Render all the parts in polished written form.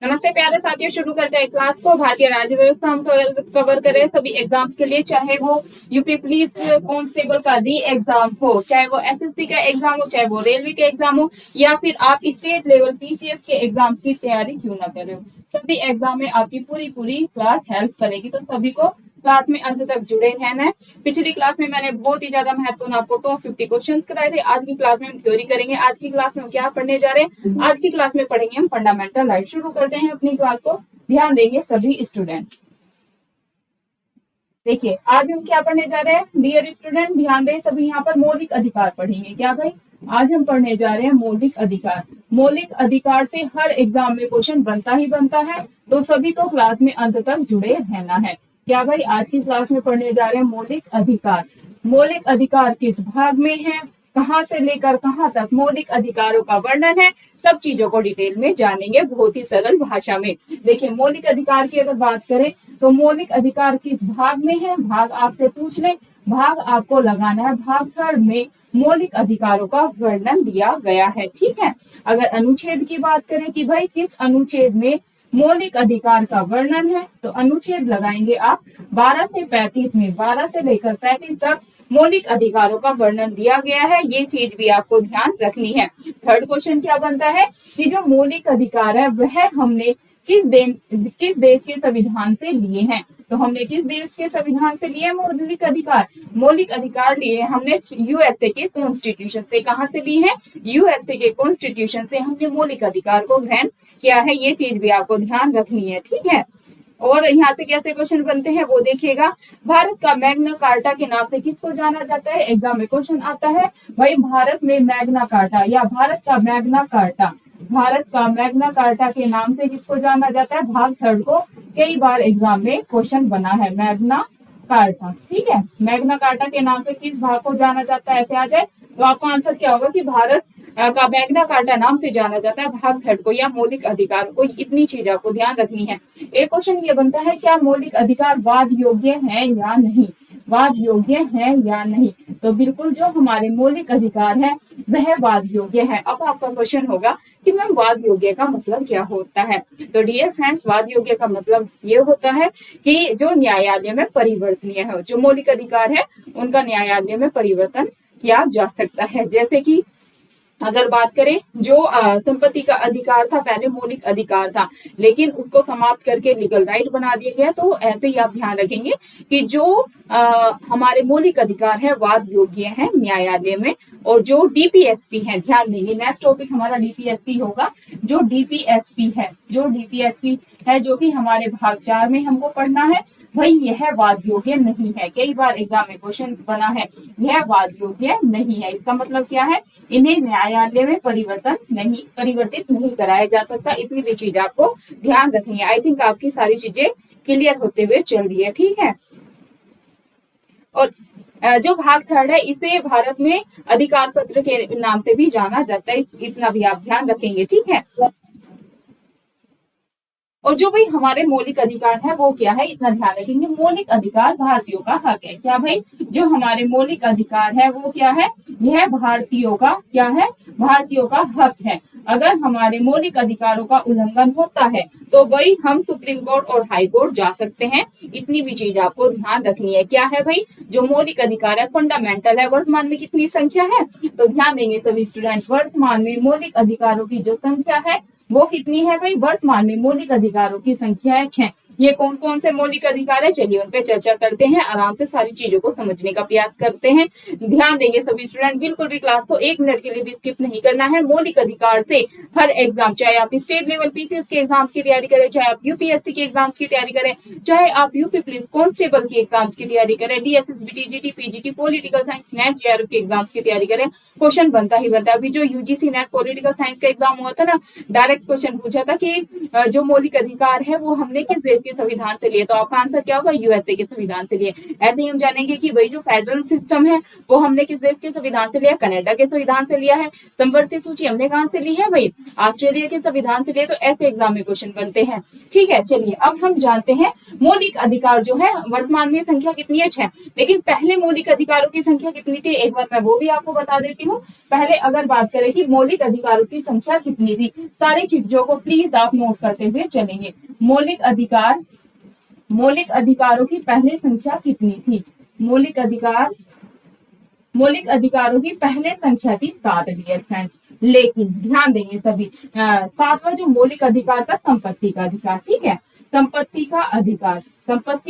नमस्ते प्यारे साथियों, शुरू करते हैं क्लास को। भारतीय राज्य व्यवस्था हम कवर करें सभी एग्जाम के लिए, चाहे वो यूपी पुलिस कांस्टेबल का री एग्जाम हो, चाहे वो एसएससी का एग्जाम हो, चाहे वो रेलवे का एग्जाम हो, या फिर आप स्टेट लेवल पीसीएस के एग्जाम की तैयारी क्यों ना करें। सभी एग्जाम में आपकी पूरी पूरी क्लास हेल्प करेगी, तो सभी को क्लास में अंत तक जुड़े रहना है। पिछली क्लास में मैंने बहुत ही ज्यादा महत्वपूर्ण आपको टॉप 50 क्वेश्चंस कराए थे। आज की क्लास में हम थ्योरी करेंगे। आज की क्लास में हम क्या पढ़ने जा रहे हैं? आज की क्लास में पढ़ेंगे हम फंडामेंटल राइट। शुरू करते हैं अपनी क्लास को, ध्यान देंगे सभी स्टूडेंट। देखिए आज हम क्या पढ़ने जा रहे हैं डियर स्टूडेंट, ध्यान दें सभी। यहाँ पर मौलिक अधिकार पढ़ेंगे। क्या भाई? आज हम पढ़ने जा रहे हैं मौलिक अधिकार। मौलिक अधिकार से हर एग्जाम में क्वेश्चन बनता ही बनता है, तो सभी को क्लास में अंत तक जुड़े रहना है। क्या भाई? आज की क्लास में पढ़ने जा रहे हैं मौलिक अधिकार। मौलिक अधिकार किस भाग में है, कहाँ से लेकर कहाँ तक मौलिक अधिकारों का वर्णन है, सब चीजों को डिटेल में जानेंगे बहुत ही सरल भाषा में। देखिए मौलिक अधिकार की अगर बात करें तो मौलिक अधिकार किस भाग में है, भाग आपसे पूछ ले, भाग आपको लगाना है। भाग थर्ड में मौलिक अधिकारों का वर्णन दिया गया है। ठीक है, अगर अनुच्छेद की बात करें कि भाई किस अनुच्छेद में मौलिक अधिकार का वर्णन है, तो अनुच्छेद लगाएंगे आप 12 से 35 में। 12 से लेकर 35 तक मौलिक अधिकारों का वर्णन दिया गया है, ये चीज भी आपको ध्यान रखनी है। थर्ड क्वेश्चन क्या बनता है कि जो मौलिक अधिकार है वह हमने किस देश के संविधान से लिए हैं। तो हमने किस देश के संविधान से लिए मौलिक अधिकार? मौलिक अधिकार लिए हमने यूएसए के कॉन्स्टिट्यूशन से। कहां से लिए हैं? यूएसए के कॉन्स्टिट्यूशन से हमने मौलिक अधिकार को ग्रहण किया है, ये चीज भी आपको ध्यान रखनी है। ठीक है, और यहाँ से कैसे क्वेश्चन बनते हैं वो देखिएगा। भारत का मैग्ना कार्टा के नाम से किसको जाना जाता है? एग्जाम में क्वेश्चन आता है भाई भारत में मैग्ना कार्टा या भारत का मैग्ना कार्टा। भारत का मैग्ना कार्टा के नाम से किसको जाना जाता है? भाग थर्ड को कई बार एग्जाम में क्वेश्चन बना है, मैग्ना कार्टा। ठीक है, मैग्ना कार्टा के नाम से किस भाग को जाना जाता है, ऐसे आ जाए तो आपका आंसर क्या होगा कि भारत का मैग्ना कार्टा नाम से जाना जाता है भाग थर्ड को या मौलिक अधिकार को। इतनी चीज आपको ध्यान रखनी है। एक क्वेश्चन ये बनता है क्या मौलिक अधिकार वाद योग्य है या नहीं? वाद योग्य है या नहीं? तो बिल्कुल जो हमारे मौलिक अधिकार है वह वाद योग्य है। अब आपका क्वेश्चन होगा कि मैम वाद योग्य का मतलब क्या होता है? तो डियर फ्रेंड्स, वाद योग्य का मतलब ये होता है कि जो न्यायालय में परिवर्तनीय है, जो मौलिक अधिकार है उनका न्यायालय में परिवर्तन किया जा सकता है। जैसे कि अगर बात करें जो संपत्ति का अधिकार था पहले मौलिक अधिकार था, लेकिन उसको समाप्त करके लीगल राइट बना दिया गया, तो ऐसे ही आप ध्यान रखेंगे कि जो हमारे मौलिक अधिकार है वाद योग्य है न्यायालय में। और जो डीपीएसपी है, ध्यान देंगे नेक्स्ट टॉपिक हमारा डीपीएसपी होगा। जो डीपीएसपी है, जो डीपीएसपी है जो कि हमारे भाग 4 में हमको पढ़ना है, भाई यह वाद योग्य नहीं है। कई बार एग्जाम में क्वेश्चन बना है यह वाद योग्य नहीं है। इसका मतलब क्या है? इन्हें न्यायालय में परिवर्तित नहीं कराया जा सकता। इतनी भी चीज आपको ध्यान रखनी है। आई थिंक आपकी सारी चीजें क्लियर होते हुए चल रही है। ठीक है, और जो भाग थर्ड है इसे भारत में अधिकार पत्र के नाम से भी जाना जाता है, इतना भी आप ध्यान रखेंगे। ठीक है, और जो भाई हमारे मौलिक अधिकार है वो क्या है, इतना ध्यान रखेंगे। मौलिक अधिकार भारतीयों का हक है। क्या भाई? जो हमारे मौलिक अधिकार है वो क्या है? यह भारतीयों का क्या है? भारतीयों का हक है। अगर हमारे मौलिक अधिकारों का उल्लंघन होता है तो वही हम सुप्रीम कोर्ट और हाई कोर्ट जा सकते हैं। इतनी भी चीज आपको ध्यान रखनी है। क्या है भाई? जो मौलिक अधिकार है फंडामेंटल है। वर्तमान में कितनी संख्या है? तो ध्यान देंगे सभी स्टूडेंट, वर्तमान में मौलिक अधिकारों की जो संख्या है वो कितनी है भाई? वर्तमान में मौलिक अधिकारों की संख्या है 6। ये कौन कौन से मौलिक अधिकार है? चलिए उन पे चर्चा करते हैं, आराम से सारी चीजों को समझने का प्रयास करते हैं। ध्यान देंगे सभी स्टूडेंट, बिल्कुल भी क्लास को 1 मिनट के लिए भी स्किप नहीं करना है। मौलिक अधिकार से हर एग्जाम, चाहे आप स्टेट लेवल पीसीएस के एग्जाम की तैयारी करें, चाहे आप यूपीएससी के एग्जाम की तैयारी करें, चाहे आप यूपी पुलिस कांस्टेबल के एग्जाम की तैयारी करें, DSSB, TGT, PGT, political science, net JRF के एग्जाम की तैयारी करें, क्वेश्चन बनता ही बनता है। अभी जो यूजीसी नेट पॉलिटिकल साइंस का एग्जाम हुआ था ना, डायरेक्ट क्वेश्चन पूछा था कि जो मौलिक अधिकार है वो हमने किस देश के संविधान से लिए, तो आपका आंसर क्या होगा, यूएसए के संविधान से लिए। ऐसे ही हम जानेंगे कि वही जो फेडरल सिस्टम है वो हमने किस देश के संविधान से लिया, कनाडा के संविधान से लिया है। संवर्ती सूची हमने कहां से ली है भाई, ऑस्ट्रेलिया के संविधान से लिए। तो ऐसे एग्जाम में क्वेश्चन बनते हैं। ठीक है, चलिए अब हम जानते हैं मौलिक अधिकार जो है वर्तमान में संख्या कितनी है, 6। लेकिन पहले मौलिक अधिकारों की संख्या कितनी थी, एक बार मैं वो भी आपको बता देती हूँ। पहले अगर बात करें कि मौलिक अधिकारों की संख्या कितनी थी, सारी चीजों को प्लीज आप नोट करते हुए चलेंगे। मौलिक अधिकारों की पहले संख्या कितनी थी, मौलिक अधिकारों की पहले संख्या थी 7 डियर फ्रेंड्स। लेकिन ध्यान देंगे सभी, 7वां जो मौलिक अधिकार था संपत्ति का अधिकार। ठीक है, संपत्ति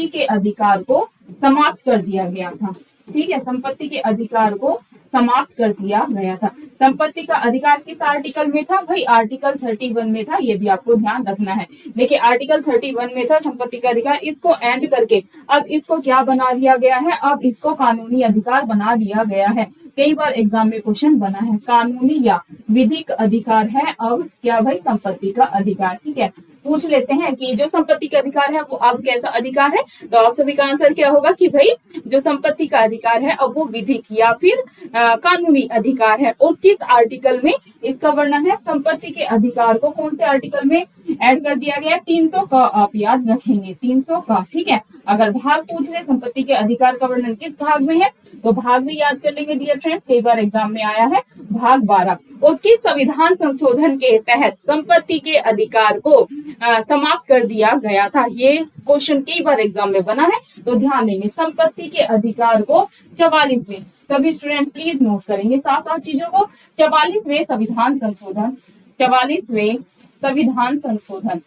के अधिकार को समाप्त कर दिया गया था। ठीक है, संपत्ति के अधिकार को समाप्त कर दिया गया था। संपत्ति का अधिकार किस आर्टिकल में था भाई, आर्टिकल 31 में था। ये भी आपको ध्यान रखना है। देखिए आर्टिकल 31 में था संपत्ति का अधिकार, इसको एंड करके अब इसको क्या बना दिया गया है, अब इसको कानूनी अधिकार बना दिया गया है। कई बार एग्जाम में क्वेश्चन बना है, कानूनी या विधिक अधिकार है अब क्या भाई, संपत्ति का अधिकार। ठीक है, पूछ लेते हैं कि जो संपत्ति का अधिकार है वो अब कैसा अधिकार है, तो आप सभी का आंसर क्या होगा कि भाई जो संपत्ति का अधिकार है अब वो विधिक या फिर कानूनी अधिकार है। और किस आर्टिकल में इसका वर्णन है, संपत्ति के अधिकार को कौन से आर्टिकल में ऐड कर दिया गया, 300 का आप याद रखेंगे, 300 का। ठीक है, अगर भाग पूछ ले संपत्ति के अधिकार का वर्णन किस भाग में है, तो भाग भी याद कर लेंगे डियर फ्रेंड्स, कई बार एग्जाम में आया है, भाग 12। और किस संविधान संशोधन के तहत संपत्ति के अधिकार को समाप्त कर दिया गया था, ये क्वेश्चन कई बार एग्जाम में बना है, तो ध्यान देंगे। संपत्ति के अधिकार को 44वें, सभी स्टूडेंट प्लीज नोट करेंगे साथ साथ चीजों को, 44वें संविधान संशोधन, 44वें संविधान संशोधन,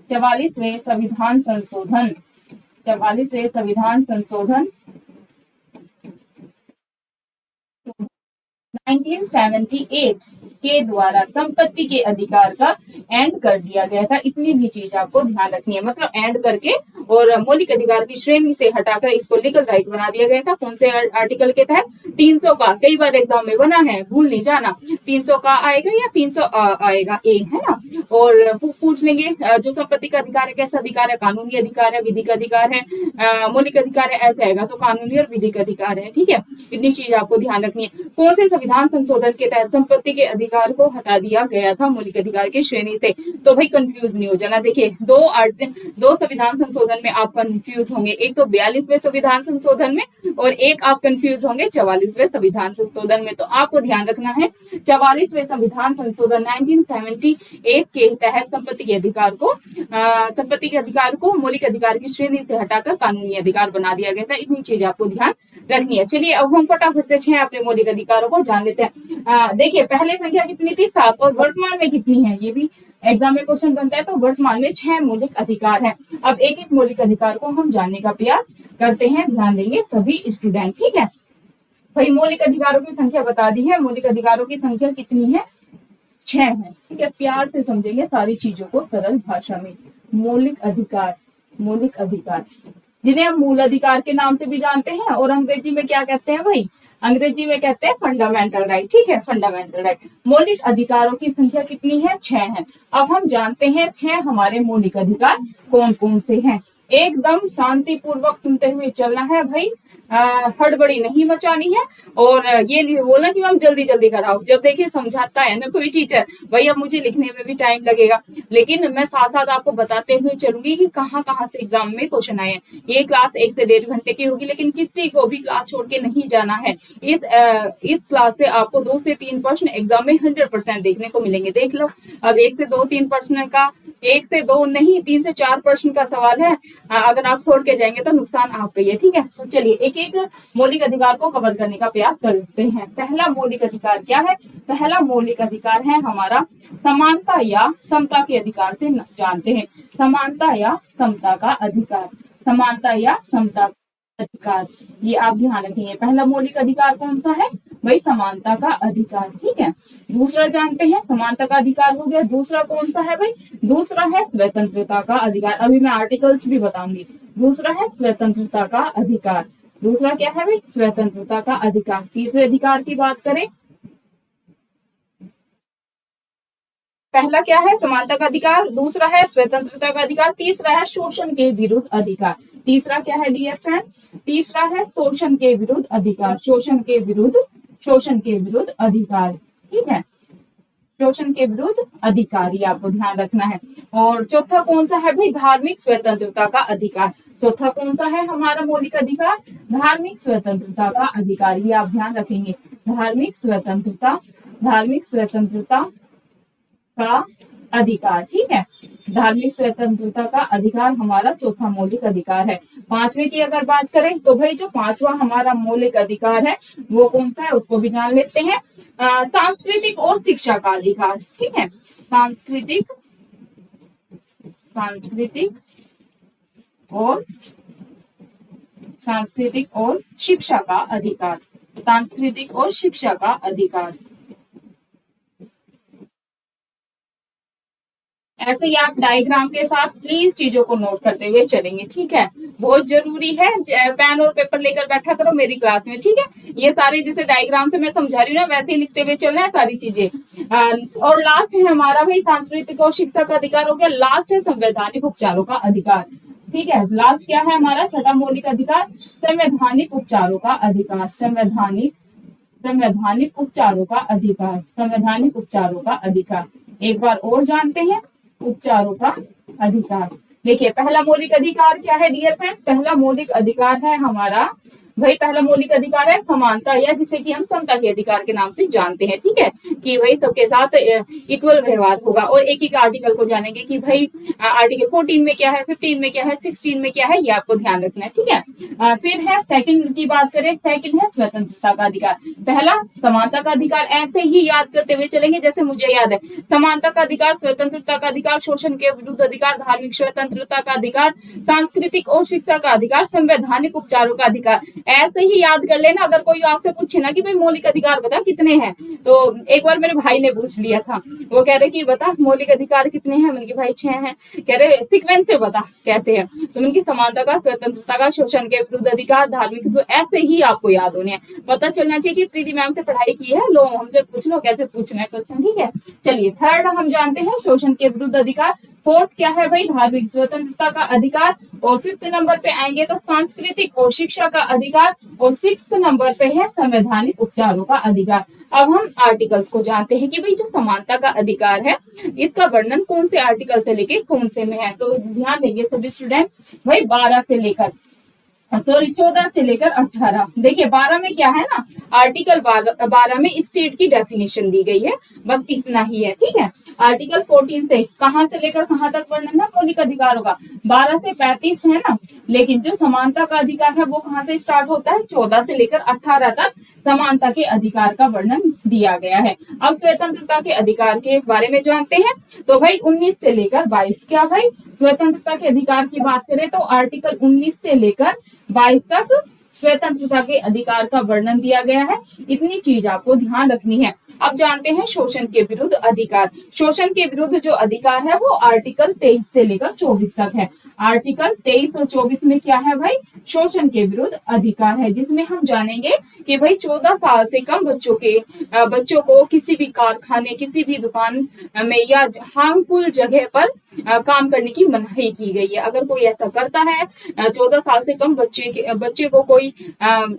44वें संविधान संशोधन, 44वें संविधान संशोधन 1978 के द्वारा संपत्ति के अधिकार का एंड कर दिया गया था। इतनी भी चीज आपको ध्यान रखनी है, मतलब एंड करके और मौलिक अधिकार की श्रेणी से हटाकर इसको लीगल राइट बना दिया गया था। कौन से आर्टिकल के तहत, 300 का। कई बार एग्जाम में बना है, भूल नहीं जाना, 300 का आएगा या 300 आएगा, ए है ना। और पूछ लेंगे जो संपत्ति का अधिकार है कैसा अधिकार है, कानूनी अधिकार है, विधिक अधिकार है, मौलिक अधिकार है, ऐसे आएगा तो कानूनी और विधिक अधिकार है। ठीक है, इतनी चीज आपको ध्यान रखनी है। कौन से संविधान संशोधन के तहत संपत्ति के अधिकार को हटा दिया गया था मौलिक अधिकार की श्रेणी से, तो भाई कंफ्यूज नहीं हो जाना। देखिए दो संविधान संशोधन में आप कंफ्यूज होंगे, एक तो 42वें संविधान संशोधन में और एक आप कंफ्यूज होंगे 44वें संविधान संशोधन में। तो आपको ध्यान रखना है 44वें संविधान संशोधन 1978 के तहत संपत्ति के अधिकार को मौलिक अधिकार की श्रेणी से हटाकर कानूनी अधिकार बना दिया गया था। इतनी चीज आपको ध्यान रखनी है। चलिए अब हम फटाफट से 6 अपने मौलिक अधिकारों को जान लेते हैं। देखिए पहले संख्या कितनी थी, 7, और वर्तमान में कितनी है, ये भी एग्जाम में क्वेश्चन बनता है। तो वर्तमान में 6 मौलिक अधिकार है। अब एक एक मौलिक अधिकार को हम जानने का प्रयास करते हैं, ध्यान देंगे सभी स्टूडेंट। ठीक है भाई, मौलिक अधिकारों की संख्या बता दी है, मौलिक अधिकारों की संख्या कितनी है, 6 है। ठीक है, प्यार से समझेंगे सारी चीजों को सरल भाषा में। मौलिक अधिकार जिन्हें हम मूल अधिकार के नाम से भी जानते हैं, और अंग्रेजी में क्या कहते हैं भाई, अंग्रेजी में कहते हैं फंडामेंटल राइट। ठीक है, फंडामेंटल राइट। मौलिक अधिकारों की संख्या कितनी है, 6 है। अब हम जानते हैं 6 हमारे मौलिक अधिकार कौन कौन से हैं। एकदम शांतिपूर्वक सुनते हुए चलना है भाई, हड़बड़ी नहीं मचानी है, और ये नहीं बोलना कि हम जल्दी जल्दी कराओ। जब देखिए समझाता है ना कोई टीचर, भाई अब मुझे लिखने में भी टाइम लगेगा, लेकिन मैं साथ साथ आपको बताते हुए चलूंगी कि कहाँ कहाँ से एग्जाम में क्वेश्चन आए हैं। ये क्लास 1 से 1.5 घंटे की होगी, लेकिन किसी को भी क्लास छोड़ के नहीं जाना है। इस क्लास से आपको 2 से 3 प्रश्न एग्जाम में 100% देखने को मिलेंगे। देख लो, अब 1 से 2 3 प्रश्न का, 1 से 2 नहीं 3 से 4 प्रश्न का सवाल है। अगर आप छोड़ के जाएंगे तो नुकसान आपका ही है। ठीक है, तो चलिए एक एक मौलिक अधिकार को कवर करने का प्रयास करते हैं। पहला मौलिक अधिकार क्या है, पहला मौलिक अधिकार है हमारा समानता या समता के अधिकार से जानते हैं। समानता या समता का अधिकार, समानता या समता का अधिकार, ये आप ध्यान रखेंगे। पहला मौलिक अधिकार कौन सा है भाई, समानता का अधिकार। ठीक है, दूसरा जानते हैं, समानता का अधिकार हो गया। दूसरा कौन सा है भाई, दूसरा है स्वतंत्रता का अधिकार। अभी मैं आर्टिकल्स भी बताऊंगी। दूसरा है स्वतंत्रता का अधिकार। दूसरा क्या है भाई, स्वतंत्रता का अधिकार। तीसरे अधिकार की बात करें, पहला क्या है, समानता का अधिकार, दूसरा है स्वतंत्रता का अधिकार, तीसरा है शोषण के विरुद्ध अधिकार। तीसरा क्या है डियर फ्रेंड, तीसरा है शोषण के विरुद्ध अधिकार, शोषण के विरुद्ध अधिकार, ठीक है, शोषण के विरुद्ध अधिकार, ये आपको ध्यान रखना है। और चौथा कौन सा है भाई, धार्मिक स्वतंत्रता का अधिकार। चौथा कौन सा है हमारा मौलिक अधिकार, धार्मिक स्वतंत्रता का अधिकार, ये आप ध्यान रखेंगे, धार्मिक स्वतंत्रता का अधिकार, ठीक है, धार्मिक स्वतंत्रता का अधिकार हमारा चौथा मौलिक अधिकार है। पांचवे की अगर बात करें तो भाई जो पांचवा हमारा मौलिक अधिकार है वो कौन सा है, उसको भी जान लेते हैं, सांस्कृतिक और शिक्षा का अधिकार, ठीक है, सांस्कृतिक और शिक्षा का अधिकार, सांस्कृतिक और शिक्षा का अधिकार। ऐसे ही आप डायग्राम के साथ प्लीज चीजों को नोट करते हुए चलेंगे, ठीक है, बहुत जरूरी है, पेन और पेपर लेकर बैठा करो मेरी क्लास में, ठीक है, ये सारे जैसे डायग्राम से मैं समझा रही हूँ ना वैसे ही लिखते हुए चलना है सारी चीजें। और लास्ट है हमारा भाई सांस्कृतिक और शिक्षा का अधिकार हो गया, लास्ट है संवैधानिक उपचारों का अधिकार, ठीक है, लास्ट क्या है हमारा छठा मौलिक अधिकार, संवैधानिक उपचारों का अधिकार, संवैधानिक उपचारों का अधिकार, संवैधानिक उपचारों का अधिकार। एक बार और जानते हैं उपचारों का अधिकार। देखिए पहला मौलिक अधिकार क्या है डियर फ्रेंड्स, पहला मौलिक अधिकार है हमारा भाई, पहला मौलिक अधिकार है समानता, या जिसे कि हम समता के अधिकार के नाम से जानते हैं, ठीक है, कि भाई सबके साथ इक्वल व्यवहार होगा। और एक एक आर्टिकल को जानेंगे कि भाई आर्टिकल 14 में क्या है, 15 में क्या है, 16 में क्या है, ये आपको ध्यान रखना है, ठीक है। फिर है सेकंड की बात करें, सेकंड है स्वतंत्रता का अधिकार। पहला समानता का अधिकार, ऐसे ही याद करते हुए चलेंगे जैसे मुझे याद है, समानता का अधिकार, स्वतंत्रता का अधिकार, शोषण के विरुद्ध अधिकार, धार्मिक स्वतंत्रता का अधिकार, सांस्कृतिक और शिक्षा का अधिकार, संवैधानिक उपचारों का अधिकार। ऐसे ही याद कर लेना। अगर कोई आपसे पूछे ना कि भाई मौलिक अधिकार बता कितने हैं, तो एक बार मेरे भाई ने पूछ लिया था, वो कह रहे कि बता मौलिक अधिकार कितने हैं, मैंने भाई 6 हैं, कह रहे सीक्वेंस से बता कैसे है, तो उनकी समानता का, स्वतंत्रता का, शोषण के विरुद्ध अधिकार, धार्मिक, तो ऐसे ही आपको याद होने हैं। पता चलना चाहिए कि प्रीति मैम से पढ़ाई की है, लो हमसे पूछ लो कैसे पूछना है क्वेश्चन, ठीक है। चलिए थर्ड हम जानते हैं शोषण के विरुद्ध अधिकार, फोर्थ क्या है भाई, धार्मिक स्वतंत्रता का अधिकार, और फिफ्थ नंबर पे आएंगे तो सांस्कृतिक और शिक्षा का अधिकार, और सिक्स्थ नंबर पे है संवैधानिक उपचारों का अधिकार। अब हम आर्टिकल्स को जानते हैं कि भाई जो समानता का अधिकार है इसका वर्णन कौन से आर्टिकल से लेके कौन से में है, तो ध्यान देंगे सभी स्टूडेंट, भाई 12 से लेकर 14 से लेकर 18। देखिए 12 में क्या है ना, आर्टिकल 12 में स्टेट की डेफिनेशन दी गई है, बस इतना ही है, ठीक है। आर्टिकल 14 से कहां से लेकर कहां तक वर्णन ना मौलिक अधिकारों का, 12 से 35 है ना, लेकिन जो समानता का अधिकार है वो कहां से स्टार्ट होता है, 14 से लेकर 18 तक समानता के अधिकार का वर्णन दिया गया है। अब स्वतंत्रता के अधिकार के बारे में जानते हैं, तो भाई 19 से लेकर 22, क्या भाई स्वतंत्रता के अधिकार की बात करें तो आर्टिकल 19 से लेकर 22 तक स्वतंत्रता के अधिकार का वर्णन दिया गया है, इतनी चीज आपको ध्यान रखनी है। अब जानते हैं शोषण के विरुद्ध अधिकार। शोषण के विरुद्ध जो अधिकार है वो आर्टिकल 23 से लेकर 24 तक है। आर्टिकल 23 और 24 में क्या है भाई, शोषण के विरुद्ध अधिकार है, जिसमें हम जानेंगे कि भाई 14 साल से कम बच्चों को किसी भी कारखाने, किसी भी दुकान में या हार्मफुल जगह पर काम करने की मनाही की गई है। अगर कोई ऐसा करता है, 14 साल से कम बच्चे को कोई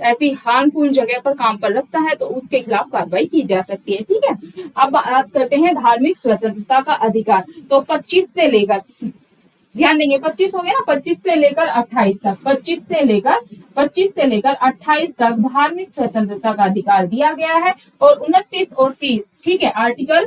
ऐसी हार्मफुल जगह पर काम पर रखता है तो उसके खिलाफ कार्रवाई की जा सकती है, ठीक है। अब बात करते हैं धार्मिक स्वतंत्रता का अधिकार, तो 25 से लेकर, ध्यान देंगे 25 हो गया ना, 25 से लेकर 28 तक, 25 से लेकर 28 तक धार्मिक स्वतंत्रता का अधिकार दिया गया है। और 29 और 30, ठीक है, आर्टिकल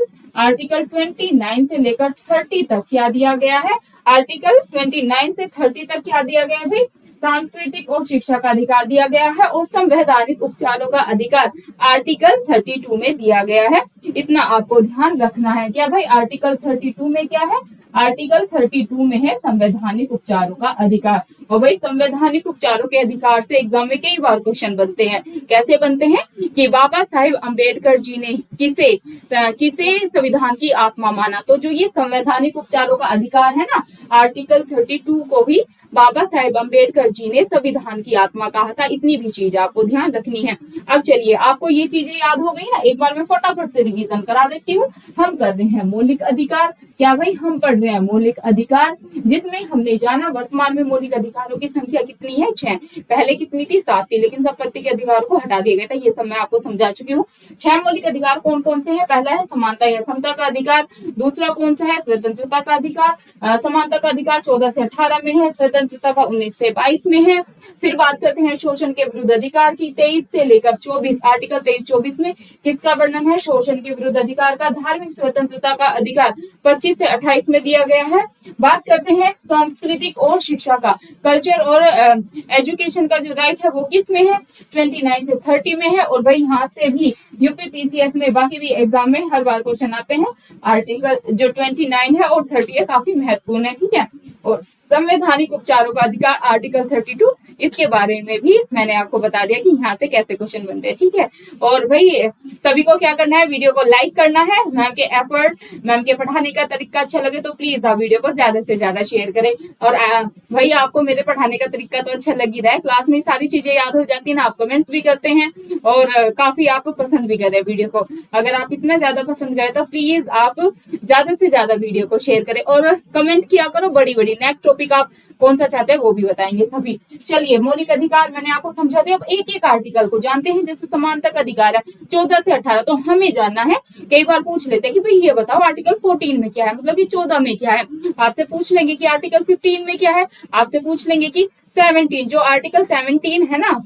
29 से लेकर 30 तक क्या दिया गया है, आर्टिकल 29 से 30 तक क्या दिया गया है भाई, सांस्कृतिक और शिक्षा का अधिकार दिया गया है। और संवैधानिक उपचारों का अधिकार आर्टिकल 32 में दिया गया है, इतना आपको ध्यान रखना है। क्या भाई आर्टिकल 32 में क्या है, आर्टिकल 32 में है संवैधानिक उपचारों का अधिकार। और भाई संवैधानिक उपचारों के अधिकार से एग्जाम में कई बार क्वेश्चन बनते हैं, कैसे बनते हैं कि बाबा साहेब अम्बेडकर जी ने किसे संविधान की आत्मा माना, तो जो ये संवैधानिक उपचारों का अधिकार है ना, आर्टिकल 32 को भी बाबा साहेब अम्बेडकर जी ने संविधान की आत्मा कहा था। इतनी भी चीज आपको ध्यान रखनी है। अब चलिए, आपको ये चीजें याद हो गई ना, एक बार मैं फटाफट से रिवीजन करा देती हूँ। हम कर रहे हैं मौलिक अधिकार। क्या भाई, हम पढ़ रहे हैं मौलिक अधिकार, जिसमें हमने जाना वर्तमान में मौलिक अधिकारों की संख्या कितनी है, 6। पहले कितनी थी, 7 थी, लेकिन सब प्रत्येक अधिकार को हटा दिया गया था। ये सब मैं आपको समझा चुकी हूँ। 6 मौलिक अधिकार कौन कौन से हैं? पहला है समानता या समता का अधिकार। दूसरा कौन सा है? स्वतंत्रता का अधिकार। समानता का अधिकार 14 से 18 में है, स्वतंत्रता का 19 से 22 में है। फिर बात करते हैं शोषण के विरुद्ध अधिकार की, 23 से लेकर 24, आर्टिकल 23-24 में किसका वर्णन है? शोषण के विरुद्ध अधिकार का। धार्मिक स्वतंत्रता का अधिकार 25 से 28 में दिया गया है। बात करते हैं सांस्कृतिक और शिक्षा का, कल्चर और एजुकेशन का जो राइट है वो किस में है? 29 से 30 में है। और भाई यहाँ से भी यूपी पीसीएस में, बाकी भी एग्जाम में हर बार क्वेश्चन आते हैं। आर्टिकल जो 29 है और 30 है, काफी महत्वपूर्ण है, ठीक है। और संवैधानिक उपचारों का अधिकार आर्टिकल 32, इसके बारे में भी मैंने आपको बता दिया कि यहाँ से कैसे क्वेश्चन बनते हैं, ठीक है। और भाई सभी को क्या करना है? वीडियो को लाइक करना है। मैम के एफर्ट, मैम के पढ़ाने का तरीका अच्छा लगे तो प्लीज आप वीडियो को ज्यादा से ज्यादा शेयर करें। और भाई आपको मेरे पढ़ाने का तरीका तो अच्छा लग ही रहा है, क्लास में सारी चीजें याद हो जाती है ना, आप कमेंट्स भी करते हैं और काफी आप पसंद भी कर रहे हैं वीडियो को। अगर आप इतना ज्यादा पसंद करें तो प्लीज आप ज्यादा से ज्यादा वीडियो को शेयर करें और कमेंट किया करो बड़ी बड़ी। नेक्स्ट टॉपिक आप कौन सा चाहते हैं वो भी बताएंगे सभी। चलिए, मौलिक अधिकार मैंने आपको समझा दिया। अब एक एक आर्टिकल को जानते हैं। जैसे समानता का अधिकार है 14 से 18, तो हमें जानना है। कई बार पूछ लेते हैं कि भाई ये बताओ आर्टिकल 14 में क्या है, मतलब कि 14 में क्या है। आपसे पूछ लेंगे कि आर्टिकल 15 में क्या है, आपसे पूछ लेंगे कि 17, जो आर्टिकल 17 है ना,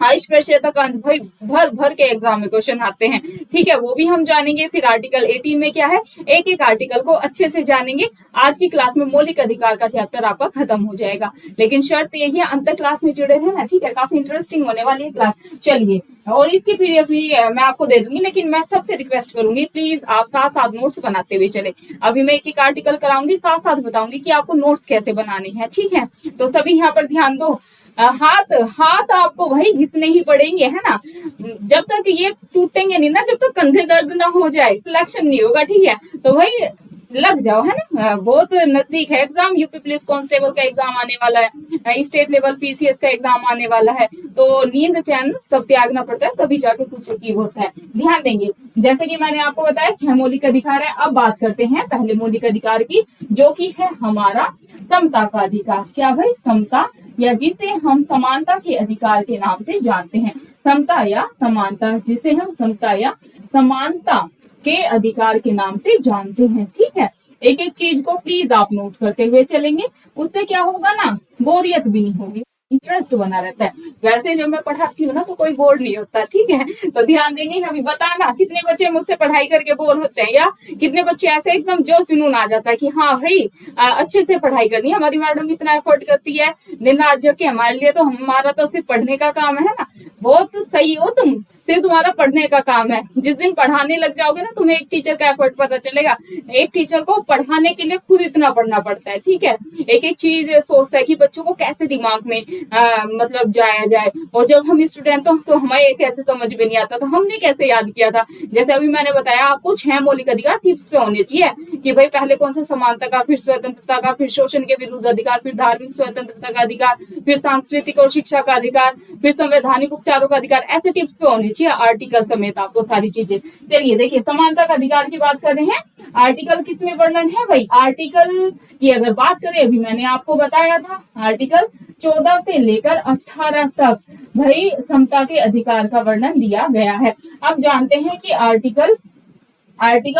इस प्रश्न तक भाई भर भर के एग्जाम में क्वेश्चन आते हैं, ठीक है, वो भी हम जानेंगे। फिर आर्टिकल 18 में क्या है, एक एक आर्टिकल को अच्छे से जानेंगे। आज की क्लास में मौलिक अधिकार का चैप्टर आपका खत्म हो जाएगा, लेकिन शर्त यही है अंतर क्लास में जुड़े रहना, ठीक है। काफी इंटरेस्टिंग होने वाली है क्लास। चलिए, और इसकी पीडीएफ भी मैं आपको दे दूंगी, लेकिन मैं सबसे रिक्वेस्ट करूंगी प्लीज आप साथ साथ नोट्स बनाते हुए चले। अभी मैं एक एक आर्टिकल कराऊंगी, साथ साथ बताऊंगी कि आपको नोट्स कैसे बनाने हैं, ठीक है। तो सभी यहाँ पर ध्यान दो। हाथ हाथ आपको भाई घिसने ही पड़ेंगे, है ना। जब तक ये टूटेंगे नहीं ना, जब तक कंधे दर्द ना हो जाए, सिलेक्शन नहीं होगा, ठीक है। तो भाई लग जाओ, है ना। बहुत नजदीक है एग्जाम। यूपी पुलिस कांस्टेबल का एग्जाम आने वाला है, स्टेट लेवल पीसीएस का एग्जाम आने वाला है। तो नींद चैन सब त्यागना पड़ता है, तभी जाके कुछ अचीव होता है। ध्यान देंगे। जैसे कि मैंने आपको बताया 6 मौलिक अधिकार है। अब बात करते हैं पहले मौलिक अधिकार की, जो कि है हमारा समता का अधिकार। क्या भाई? समता, या जिसे हम समानता के अधिकार के नाम से जानते हैं। समता या समानता, जिसे हम समता या समानता के अधिकार के नाम से जानते हैं, ठीक है। एक एक चीज को प्लीज आप नोट करते हुए चलेंगे, उससे क्या होगा ना, बोरियत भी नहीं होगी, इंटरेस्ट बना रहता है। वैसे जब मैं पढ़ाती हूँ ना तो कोई बोर नहीं होता, ठीक है। तो ध्यान देंगे। अभी बताना कितने बच्चे मुझसे पढ़ाई करके बोर होते हैं, या कितने बच्चे ऐसे एकदम जोश जुनून आ जाता है कि हाँ भाई अच्छे से पढ़ाई करनी है, हमारी मैडम इतना एफर्ट करती है दिन रात जग के हमारे लिए, तो हमारा तो सिर्फ पढ़ने का काम है ना। बहुत सही हो तुम, सिर्फ तुम्हारा पढ़ने का काम है। जिस दिन पढ़ाने लग जाओगे ना, तुम्हें एक टीचर का एफर्ट पता चलेगा। एक टीचर को पढ़ाने के लिए खुद इतना पढ़ना पड़ता है, ठीक है। एक एक चीज सोचता है कि बच्चों को कैसे दिमाग में मतलब जाया जाए। और जब हम स्टूडेंट हो तो हमें कैसे समझ में नहीं आता, तो हमने कैसे याद किया था। जैसे अभी मैंने बताया आपको 6 मौलिक अधिकार टिप्स पे होने चाहिए कि भाई पहले कौन सा, समानता का, फिर स्वतंत्रता का, फिर शोषण के विरुद्ध अधिकार, फिर धार्मिक स्वतंत्रता का अधिकार, फिर सांस्कृतिक और शिक्षा का अधिकार, फिर संवैधानिक उपचारों का अधिकार। ऐसे टिप्स पे होनी चाहिए आर्टिकल समेत आपको सारी चीजें। चलिए देखिए, समानता का अधिकार की बात कर रहे हैं। आर्टिकल किसमें वर्णन है भाई? आर्टिकल की अगर बात करें, अभी मैंने आपको बताया था आर्टिकल 14 से लेकर 18 तक भाई समता के अधिकार का वर्णन दिया गया है। अब जानते हैं कि आर्टिकल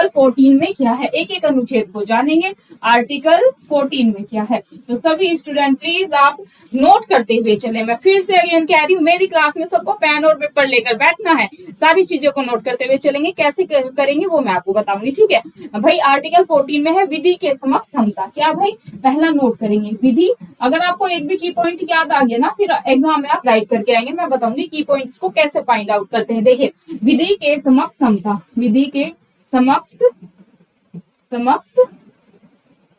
14 में क्या है, एक एक अनुच्छेद को जानेंगे। आर्टिकल 14 में क्या है, तो सभी स्टूडेंट प्लीज आप नोट करते हुए चले। मैं फिर से अगेन कह रही हूँ, मेरी क्लास में सबको पेन और पेपर लेकर बैठना है, सारी चीजों को नोट करते हुए चलेंगे। कैसे करेंगे वो मैं आपको बताऊंगी, ठीक है भाई। आर्टिकल 14 में है विधि के समक्ष समता। क्या भाई? पहला नोट करेंगे विधि। अगर आपको एक भी की पॉइंट याद आ गया ना, फिर एग्जाम में आप राइट करके आएंगे। मैं बताऊंगी की पॉइंट्स को कैसे फाइंड आउट करते हैं। देखिए, विधि के समक्ष समता, विधि के समक्ष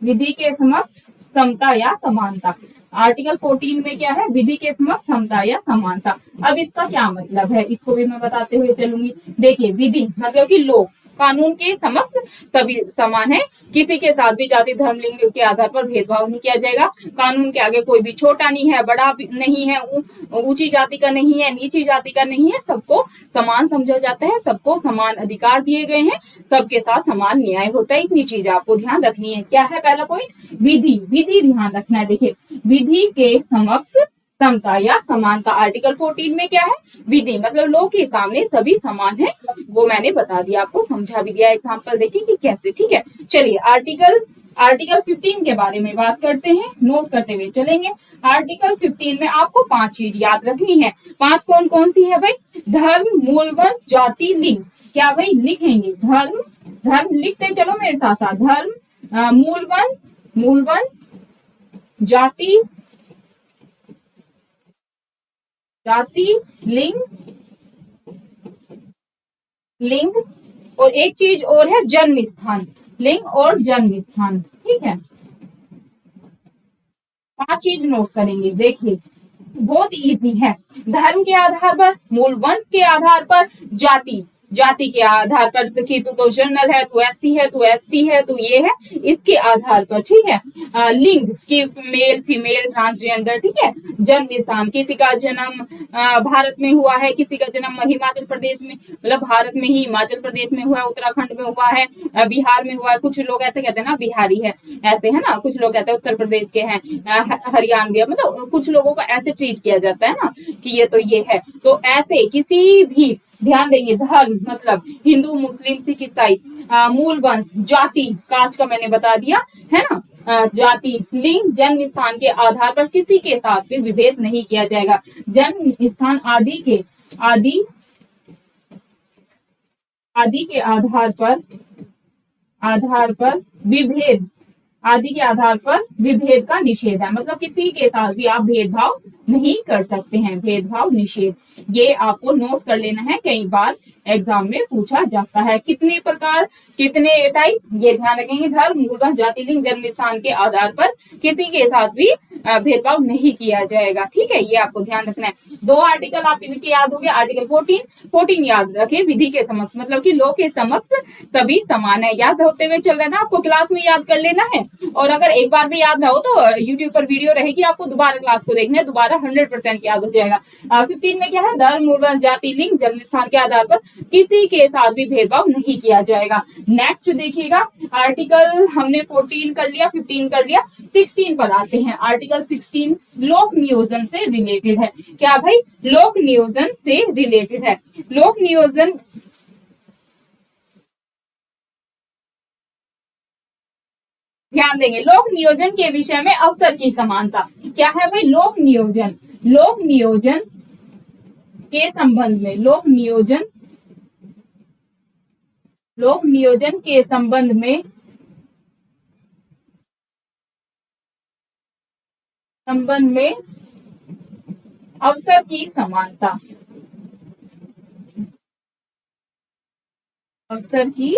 विधि के समक्ष समता या समानता। आर्टिकल 14 में क्या है, विधि के समक्ष समता या समानता। अब इसका क्या मतलब है, इसको भी मैं बताते हुए चलूंगी। देखिए, विधि मतलब कि लोग, कानून के समक्ष सभी समान है, किसी के साथ भी जाति धर्म लिंग के आधार पर भेदभाव नहीं किया जाएगा। कानून के आगे कोई भी छोटा नहीं है, बड़ा नहीं है, ऊंची जाति का नहीं है, नीची जाति का नहीं है, सबको समान समझा जाता है, सबको समान अधिकार दिए गए हैं, सबके साथ समान न्याय होता है। इतनी चीज आपको ध्यान रखनी है। क्या है पहला पॉइंट, विधि, विधि ध्यान रखना है। देखिए, विधि के समक्ष समता या समानता, आर्टिकल 14 में क्या है, विधि मतलब लोग के सामने सभी समान है, वो मैंने बता दिया, आपको समझा भी दिया। एग्जाम्पल देखिए कि कैसे, ठीक है। चलिए आर्टिकल 15 के बारे में बात करते हैं, नोट करते हुए चलेंगे। आर्टिकल 15 में आपको 5 चीज याद रखनी है। 5 कौन कौन सी है भाई, धर्म, मूल वंश, जाति, लिंग। क्या भाई लिखेंगे, धर्म, धर्म लिखते चलो मेरे साथ साथ, धर्म, मूल वंश, मूल वंश, जाति, जाति, लिंग, लिंग, और एक चीज और है जन्म स्थान, लिंग और जन्म स्थान, ठीक है। 5 चीज नोट करेंगे। देखिए बहुत इजी है, धर्म के आधार पर, मूल वंश के आधार पर, जाति, जाति के आधार पर कि तो जनरल है, तू एससी है, तू एसटी है, तू ये है, इसके आधार पर, ठीक है। लिंग की मेल फीमेल ट्रांसजेंडर, ठीक है। जन्म स्थान, किसी का जन्म भारत में हुआ है, किसी का जन्म हिमाचल प्रदेश में, मतलब भारत में ही हिमाचल प्रदेश में हुआ है, उत्तराखंड में हुआ है, बिहार में हुआ है। कुछ लोग ऐसे कहते हैं ना बिहारी है, ऐसे है ना, कुछ लोग कहते हैं उत्तर प्रदेश के हैं, हरियाणवी, मतलब कुछ लोगों को ऐसे ट्रीट किया जाता है ना कि ये तो ये है। तो ऐसे किसी भी, ध्यान देंगे, धर्म मतलब हिंदू मुस्लिम सिख ईसाई, मूल वंश, जाति, कास्ट का मैंने बता दिया है ना, जाति, लिंग, जन्म स्थान के आधार पर किसी के साथ भी विभेद नहीं किया जाएगा। जन्म स्थान आदि के, आदि, आदि के आधार पर, आधार पर विभेद, आदि के आधार पर विभेद का निषेध है, मतलब किसी के साथ भी आप भेदभाव नहीं कर सकते हैं, भेदभाव निषेध। ये आपको नोट कर लेना है, कई बार एग्जाम में पूछा जाता है। कितने प्रकार, कितने टाइप, ये ध्यान रखेंगे, धर्म, मूल वंश, जाति, लिंग, जन्म स्थान के आधार पर किसी के साथ भी भेदभाव नहीं किया जाएगा, ठीक है। ये आपको ध्यान रखना है। 2 आर्टिकल आपके याद हो गए, आर्टिकल 14 याद रखे, विधि के समक्ष मतलब कि लोग के समक्ष सभी समान है। याद होते हुए चल रहा है ना, आपको क्लास में याद कर लेना है, और अगर एक बार भी याद ना हो तो यूट्यूब पर वीडियो रहेगी, आपको दोबारा क्लास को देखना है, दोबारा 100% याद हो जाएगा। 15 में क्या है, धर्म, मूल वंश, जाति, लिंग, जन्म स्थान के आधार पर किसी के साथ भी भेदभाव नहीं किया जाएगा। नेक्स्ट देखिएगा, आर्टिकल हमने 14 कर लिया, 15 कर लिया, 16 पर आते हैं। आर्टिकल 16 लोक नियोजन से रिलेटेड है। क्या भाई, लोक नियोजन से रिलेटेड है। लोक नियोजन, ध्यान देंगे, लोक नियोजन के विषय में अवसर की समानता। क्या है भाई, लोक नियोजन, लोक नियोजन के संबंध में, लोक नियोजन, लोक नियोजन के संबंध में, संबंध में अवसर की समानता, अवसर की,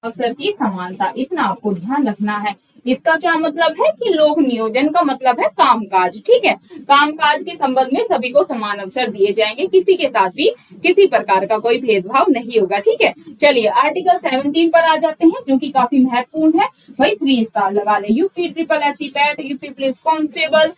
अवसर की समानता, इतना आपको ध्यान रखना है। इसका क्या मतलब है कि लोक नियोजन का मतलब है कामकाज, ठीक है। कामकाज के संबंध में सभी को समान अवसर दिए जाएंगे, किसी के साथ भी किसी प्रकार का कोई भेदभाव नहीं होगा, ठीक है। चलिए आर्टिकल 17 पर आ जाते हैं, जो कि काफी महत्वपूर्ण है। भाई 3 स्टार लगा ले, UP triple SC PAT, UP police constable,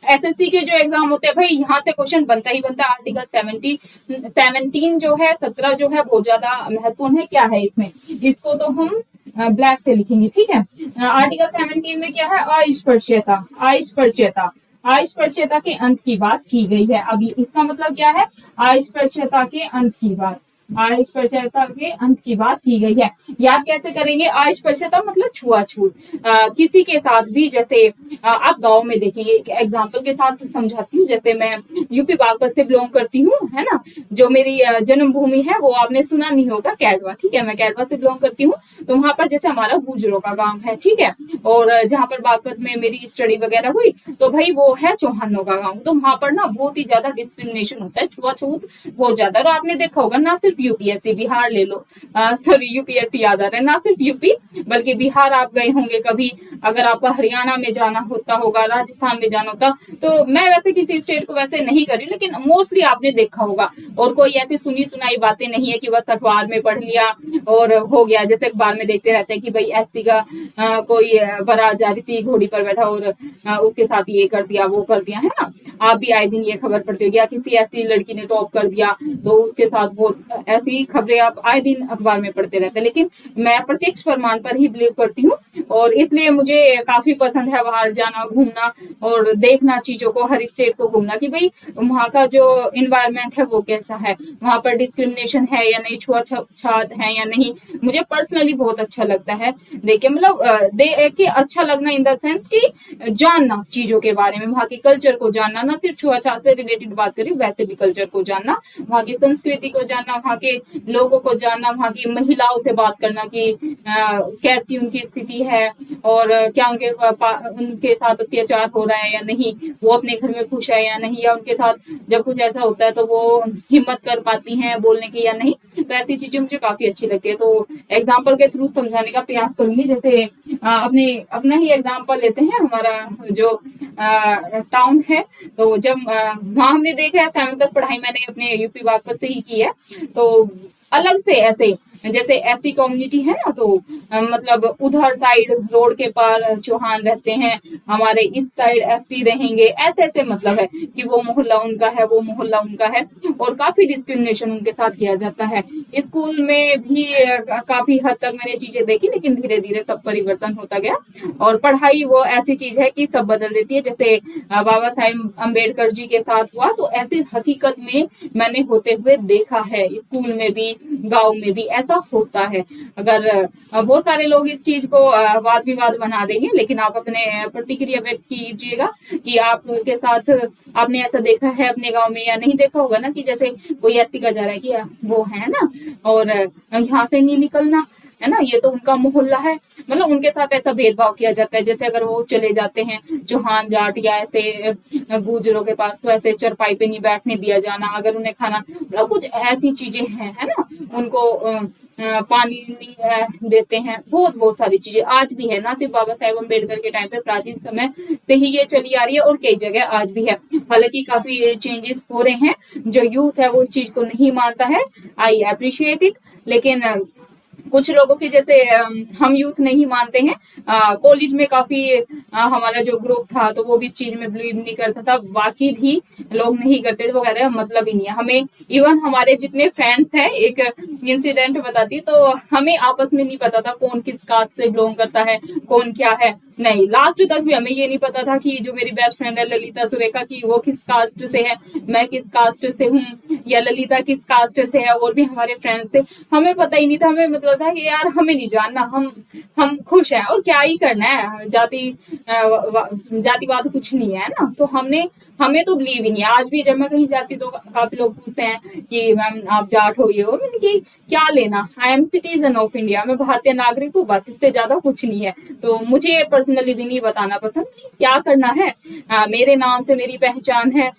SSC के जो एग्जाम होते हैं, भाई यहाँ से क्वेश्चन बनता ही बनता है। आर्टिकल 17 जो है, 17 जो है बहुत ज्यादा महत्वपूर्ण है। क्या है इसमें, इसको तो हम ब्लैक से लिखेंगे, ठीक है। आर्टिकल 17 में क्या है, अस्पृश्यता, अस्पृश्यता, अस्पृश्यता के अंत की बात की गई है। अभी इसका मतलब क्या है, अस्पृश्यता के अंत की बात, अस्पृश्यता के अंत की बात की गई है। याद कैसे करेंगे, अस्पृश्यता मतलब छुआछूत, किसी के साथ भी, जैसे आप गांव में देखेंगे, एग्जांपल के साथ समझाती हूँ। जैसे मैं यूपी बागपत से बिलोंग करती हूँ, है ना, जो मेरी जन्मभूमि है वो आपने सुना नहीं होगा, कैडवा, ठीक है। मैं कैडवा से बिलोंग करती हूँ, तो वहां पर जैसे हमारा गुजरों का गांव है, ठीक है, और जहाँ पर बागपत में मेरी स्टडी वगैरह हुई, तो भाई वो है चौहानों का गांव। तो वहां पर ना बहुत ही ज्यादा डिस्क्रिमिनेशन होता है, छुआछूत बहुत ज्यादा। और आपने देखा होगा, ना सिर्फ सिर्फ यूपीएससी, बिहार ले लो, सॉरी यूपीएससी याद आ रहा है, ना सिर्फ यूपी बल्कि बिहार आप गए होंगे कभी, अगर आपका हरियाणा में जाना होता होगा, राजस्थान में जाना होता, तो मैं वैसे किसी स्टेट को वैसे नहीं करी, लेकिन मोस्टली आपने देखा होगा। और कोई ऐसी सुनी सुनाई बातें नहीं है कि बस अखबार में पढ़ लिया और हो गया, जैसे अखबार में देखते रहते हैं कि भाई एससी का कोई बारात जा रही थी, घोड़ी पर बैठा और उसके साथ ये कर दिया वो कर दिया, है ना। आप भी आए दिन ये खबर पढ़ते हो, या किसी ऐसी लड़की ने टॉप कर दिया तो उसके साथ वो ऐसी खबरें आप आए दिन अखबार में पढ़ते रहते हैं। लेकिन मैं प्रत्यक्ष प्रमाण पर ही बिलीव करती हूँ, और इसलिए मुझे काफी पसंद है बाहर जाना, घूमना और देखना चीजों को, हर स्टेट को घूमना कि भाई वहाँ का जो इन्वायरमेंट है वो कैसा है, वहाँ पर डिस्क्रिमिनेशन है या नहीं, छूआछूत है या नहीं। मुझे पर्सनली बहुत अच्छा लगता है देखिए, मतलब देख के अच्छा लगना इन द सेंस कि जानना चीजों के बारे में, वहाँ के कल्चर को जानना, ना सिर्फ छुआछूत से रिलेटेड बात करें, वैसे भी कल्चर को जानना, वहाँ की संस्कृति को जानना, वहाँ के लोगों को जानना, वहाँ की महिलाओं से बात करना कि कैसी उनकी स्थिति है और क्या उनके साथ अत्याचार हो रहा है या नहीं, वो अपने घर में खुश है या नहीं, या उनके साथ जब कुछ ऐसा होता है तो वो हिम्मत कर पाती हैं बोलने की या नहीं। तो ऐसी चीजें मुझे काफी अच्छी लगती है, तो एग्जाम्पल के थ्रू समझाने का प्रयास करूंगी। जैसे अपना ही एग्जाम्पल लेते हैं, हमारा जो टाउन है, तो जब वहां हमने देखा है 7th तक पढ़ाई मैंने अपने यूपी बागपत से ही की है, तो अलग से ऐसे जैसे एससी कम्युनिटी है ना, तो मतलब उधर साइड रोड के पार चौहान रहते हैं, हमारे इस साइड एससी रहेंगे, ऐसे ऐसे मतलब है कि वो मोहल्ला उनका है, वो मोहल्ला उनका है, और काफी डिस्क्रिमिनेशन उनके साथ किया जाता है। स्कूल में भी काफी हद तक मैंने चीजें देखी, लेकिन धीरे धीरे सब परिवर्तन होता गया, और पढ़ाई वो ऐसी चीज है कि सब बदल देती है। जैसे बाबा साहेब अम्बेडकर जी के साथ हुआ, तो ऐसी हकीकत में मैंने होते हुए देखा है, स्कूल में भी गांव में भी ऐसा होता है। अगर बहुत सारे लोग इस चीज को वाद विवाद बना देंगे, लेकिन आप अपने प्रतिक्रिया व्यक्त कीजिएगा कि आपके साथ आपने ऐसा देखा है अपने गांव में या नहीं देखा होगा ना, कि जैसे कोई ऐसी का जा रहा है कि वो है ना, और यहाँ से नहीं निकलना, है ना, ये तो उनका मोहल्ला है, मतलब उनके साथ ऐसा भेदभाव किया जाता है। जैसे अगर वो चले जाते हैं चौहान जाट या ऐसे गुजरों के पास, तो ऐसे चरपाई पे नहीं बैठने दिया जाना, अगर उन्हें खाना, मतलब कुछ ऐसी चीजें हैं, है ना, उनको पानी नहीं देते हैं, बहुत बहुत सारी चीजें आज भी है, ना सिर्फ बाबा साहेब अम्बेडकर के टाइम पे, प्राचीन समय से ही ये चली आ रही है, और कई जगह आज भी है। हालांकि काफी चेंजेस हो रहे हैं, जो यूथ है वो इस चीज को नहीं मानता है, आई अप्रिशिएट इट, लेकिन कुछ लोगों की जैसे हम यूथ नहीं मानते हैं। कॉलेज में काफी हमारा जो ग्रुप था, तो वो भी इस चीज में बिलीव नहीं करता था, बाकी भी लोग नहीं करते थे, वो कह रहे हैं मतलब ही नहीं है हमें। इवन हमारे जितने फ्रेंड्स हैं, एक इंसिडेंट बताती, तो हमें आपस में नहीं पता था कौन किस कास्ट से बिलोंग करता है, कौन क्या है, नहीं, लास्ट तक भी हमें ये नहीं पता था कि जो मेरी बेस्ट फ्रेंड है ललिता सुरेखा की, वो किस कास्ट से है, मैं किस कास्ट से हूँ, या ललिता किस कास्ट से है, और भी हमारे फ्रेंड्स थे, हमें पता ही नहीं था। हमें मतलब था कि यार हमें नहीं जानना, हम खुश हैं और क्या ही करना है, जातिवाद कुछ नहीं है ना। तो हमें तो बिलीव ही नहीं है। आज भी जब मैं कहीं जाती तो काफी लोग पूछते हैं कि मैम आप जाट हो, ये हो, मैंने कि क्या लेना, I am citizen of India, मैं भारतीय नागरिक हूँ, बस इससे ज्यादा कुछ नहीं है। तो मुझे पर्सनली भी नहीं बताना पसंद, क्या करना है, मेरे नाम से मेरी पहचान है,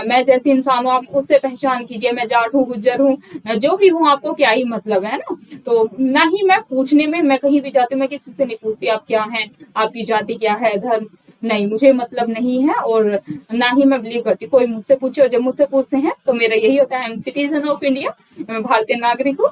मैं जैसे इंसान हूँ आप उससे पहचान कीजिए, मैं जाट हूँ, गुज्जर हूँ, जो भी हूँ, आपको क्या ही मतलब है ना। तो ना ही मैं पूछने में, मैं कहीं भी जाती हूँ मैं किसी से नहीं पूछती आप क्या हैं, आपकी जाति क्या है, धर्म नहीं, मुझे मतलब नहीं है, और ना ही मैं बिलीव करती कोई मुझसे पूछे। और जब मुझसे पूछते हैं तो मेरा यही होता है, I am citizen of India, मैं भारतीय नागरिक हूँ,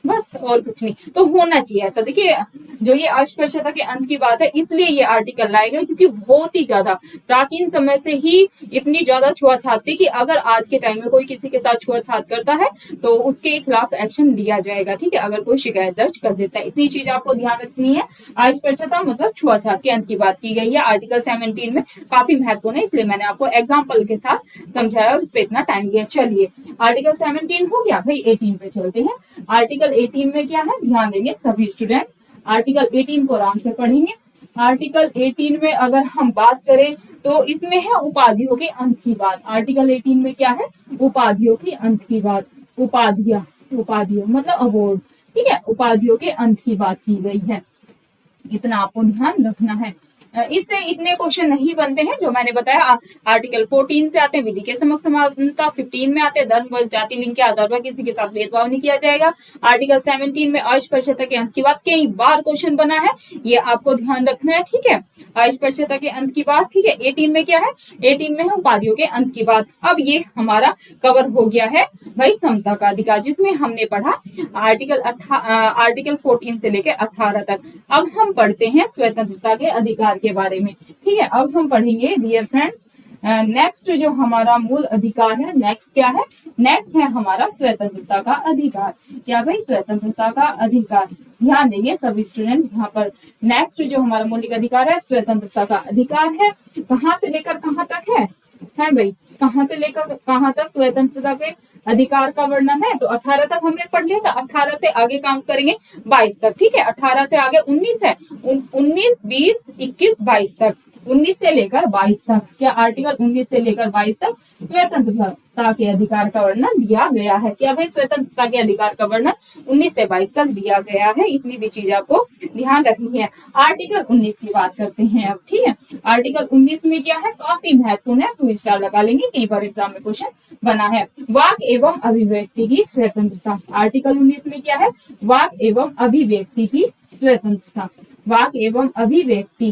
बस और कुछ नहीं। तो होना चाहिए ऐसा। देखिए, जो ये अस्पृश्यता के अंत की बात है, इसलिए ये आर्टिकल लाया गया, क्योंकि बहुत ही ज्यादा प्राचीन समय से ही इतनी ज्यादा छुआछात थी कि अगर आज के टाइम में कोई किसी के साथ छुआछात करता है तो उसके खिलाफ एक्शन लिया जाएगा, ठीक है, अगर कोई शिकायत दर्ज कर देता है। इतनी चीज आपको ध्यान रखनी है। अस्पृश्यता मतलब छुआछात के अंत की बात की गई है आर्टिकल 17 में, काफी महत्वपूर्ण है, इसलिए मैंने आपको एग्जाम्पल के साथ समझाया और उस पर इतना टाइम दिया। चलिए, आर्टिकल 17 हो गया भाई, 18 पे चलते हैं। आर्टिकल 18 में क्या है, ध्यान देंगे सभी स्टूडेंट, आर्टिकल 18 को आराम से पढ़ेंगे। आर्टिकल 18 में अगर हम बात करें तो इसमें है उपाधियों के अंत की बात। आर्टिकल 18 में क्या है, उपाधियों के अंत की बात। उपाधियों मतलब अवार्ड, ठीक है, उपाधियों के अंत की बात की गई है, इतना आपको ध्यान रखना है। इससे इतने क्वेश्चन नहीं बनते हैं जो मैंने बताया। आर्टिकल 14 से आते हैं विधि के समक्ष समानता, 15 में आते हैं धर्म व जाति लिंग के आधार पर किसी के साथ भेदभाव नहीं किया जाएगा। आर्टिकल 17 में अस्पृश्यता के अंत की बात कई बार क्वेश्चन बना है, ये आपको ध्यान रखना है, ठीक है। अस्पृश्यता के अंत की बात, ठीक है। 18 में क्या है, 18 में है उपाधियों के अंत की बात। अब ये हमारा कवर हो गया है भाई समता का अधिकार, जिसमें हमने पढ़ा आर्टिकल 14 से लेकर 18 तक। अब हम पढ़ते हैं स्वतंत्रता के अधिकार के बारे में, ठीक है। अब हम पढ़ेंगे डियर फ्रेंड्स नेक्स्ट जो हमारा मूल अधिकार है, नेक्स्ट क्या है, नेक्स्ट है हमारा स्वतंत्रता का अधिकार। क्या भाई, स्वतंत्रता का अधिकार। ध्यान देंगे सभी स्टूडेंट यहाँ पर। नेक्स्ट जो हमारा मौलिक अधिकार है स्वतंत्रता का अधिकार है, कहाँ से लेकर कहाँ तक है भाई, कहाँ से लेकर कहाँ तक स्वतंत्रता के अधिकार का वर्णन है। तो 18 तक हमने पढ़ लिया था, 18 से आगे काम करेंगे 22 तक, ठीक है। 18 से आगे 19 है, 19, 20, 21, 22 तक, 19 से लेकर 22 तक। क्या आर्टिकल 19 से लेकर 22 तक स्वतंत्रता के अधिकार का वर्णन दिया गया है। क्या भाई, स्वतंत्रता के अधिकार का वर्णन 19 से 22 तक दिया गया है। इतनी भी चीज आपको ध्यान रखनी है। आर्टिकल 19 की बात करते हैं अब, ठीक है। आर्टिकल 19 में क्या है, काफी महत्वपूर्ण है, 2 स्टार लगा लेंगे, कई बार एग्जाम में क्वेश्चन बना है। वाक एवं अभिव्यक्ति की स्वतंत्रता। आर्टिकल 19 में क्या है, वाक एवं अभिव्यक्ति की स्वतंत्रता। वाक एवं अभिव्यक्ति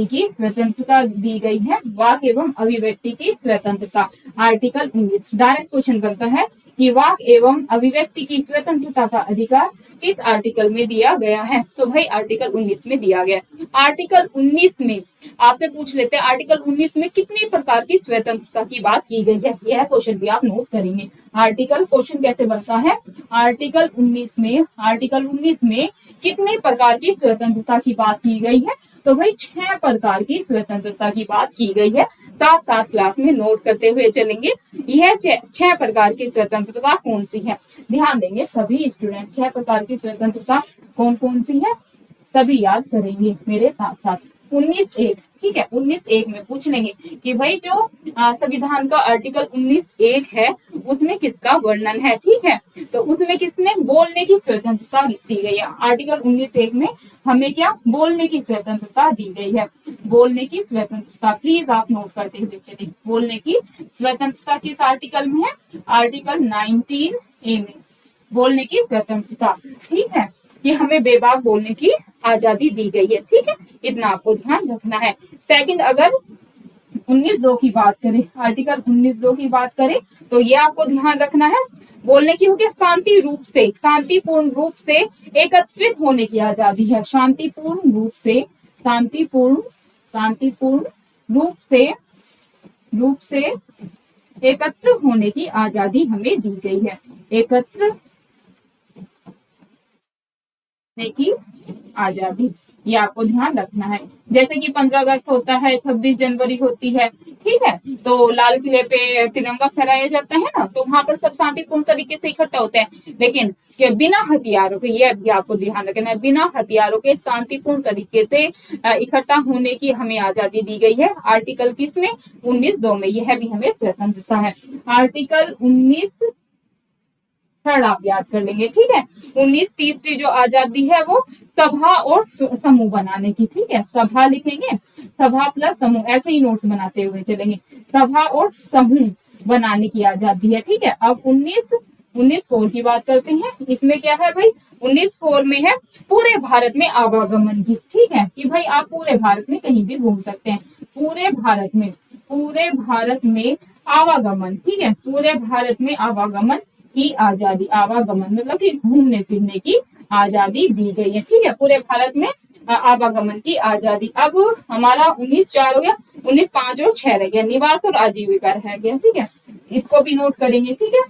की स्वतंत्रता दी गई है। वाक एवं अभिव्यक्ति की स्वतंत्रता आर्टिकल 19। डायरेक्ट क्वेश्चन बनता है कि वाक एवं अभिव्यक्ति की स्वतंत्रता का अधिकार किस आर्टिकल में दिया गया है। तो भाई आर्टिकल 19 में दिया गया। आर्टिकल 19 में आपसे पूछ लेते हैं, आर्टिकल 19 में कितनी प्रकार की स्वतंत्रता की बात की गई है। यह क्वेश्चन भी आप नोट करेंगे। आर्टिकल क्वेश्चन कैसे बनता है, आर्टिकल 19 में कितने प्रकार की स्वतंत्रता की बात की गई है। तो भाई 6 प्रकार की स्वतंत्रता की बात की गई है। साथ क्लास में नोट करते हुए चलेंगे। यह 6 प्रकार की स्वतंत्रता कौन सी है, ध्यान देंगे सभी स्टूडेंट। 6 प्रकार की स्वतंत्रता कौन कौन सी है, सभी याद करेंगे मेरे साथ साथ। 19(1), ठीक है, 19(1) में पूछ लेंगे कि भाई जो संविधान का आर्टिकल 19(1) है उसमें किसका वर्णन है, ठीक है। तो उसमें किसने बोलने की स्वतंत्रता दी गई है। आर्टिकल 19(1) में हमें क्या बोलने की स्वतंत्रता दी गई है। बोलने की स्वतंत्रता प्लीज आप नोट करते हुए चलिए। बोलने की स्वतंत्रता किस आर्टिकल में है, आर्टिकल 19(a) में बोलने की स्वतंत्रता, ठीक है। कि हमें बेबाक बोलने की आजादी दी गई है, ठीक है। इतना आपको ध्यान रखना है। सेकंड, अगर 19(2) की बात करें, आर्टिकल 19(2) की बात करें तो ये आपको ध्यान रखना है, बोलने की हो गया शांतिपूर्ण रूप से एकत्रित होने की आजादी है। शांतिपूर्ण रूप से एकत्र होने की आजादी हमें दी गई है। एकत्र की आजादी, ये आपको ध्यान रखना है। जैसे कि 15 अगस्त होता है, 26 जनवरी होती है, ठीक है। तो लाल किले पे तिरंगा फहराया जाता है ना, तो वहां पर सब शांतिपूर्ण तरीके से इकट्ठा होते हैं। लेकिन बिना हथियारों के, ये भी आपको ध्यान रखना है, बिना हथियारों के शांतिपूर्ण तरीके से इकट्ठा होने की हमें आजादी दी गई है। आर्टिकल किसमें, 19(2) में। यह भी हमें स्वतंत्रता है। आर्टिकल 19 थर्ड आप याद कर लेंगे, ठीक है। 19 जो आजादी है वो सभा और समूह बनाने की, ठीक है। सभा लिखेंगे, सभा प्लस समूह, ऐसे ही नोट्स बनाते हुए चलेंगे। सभा और समूह बनाने की आजादी है, ठीक है। अब 19(4) की बात करते हैं। इसमें क्या है भाई, 19(4) में है पूरे भारत में आवागमन की, ठीक है। कि भाई आप पूरे भारत में कहीं भी घूम सकते हैं। पूरे भारत में आवागमन, ठीक है। पूरे भारत में आवागमन की आजादी, आवागमन मतलब कि घूमने फिरने की आजादी दी गई है, ठीक है। पूरे भारत में आवागमन की आजादी। अब हमारा 19(4) हो गया, 19(5) और 6 रह गया, निवास और आजीविका रह गया, ठीक है। इसको भी नोट करेंगे, ठीक है।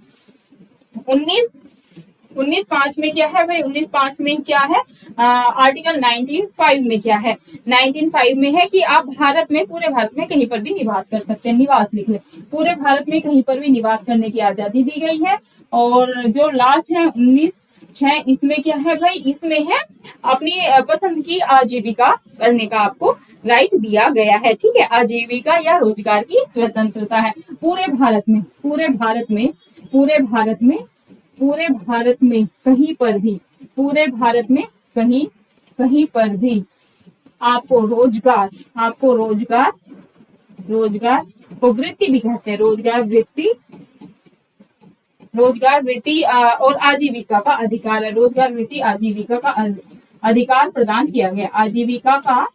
19(5) में क्या है भाई, 19(5) में क्या है, आर्टिकल 19(5) में क्या है, 19(5) में है कि आप भारत में, पूरे भारत में कहीं पर भी निवास कर सकते हैं। निवास लिख ले, पूरे भारत में कहीं पर भी निवास करने की आजादी दी गई है। और जो लास्ट है 19(6), इसमें क्या है भाई, इसमें है अपनी पसंद की आजीविका करने का आपको राइट दिया गया है, ठीक है। आजीविका या रोजगार की स्वतंत्रता है पूरे भारत में कहीं पर भी, पूरे भारत में कहीं कहीं पर भी आपको रोजगार को वृत्ति भी कहते हैं, रोजगार वृत्ति और आजीविका का अधिकार है। रोजगार वृत्ति आजीविका का अधिकार प्रदान किया गया, आजीविका का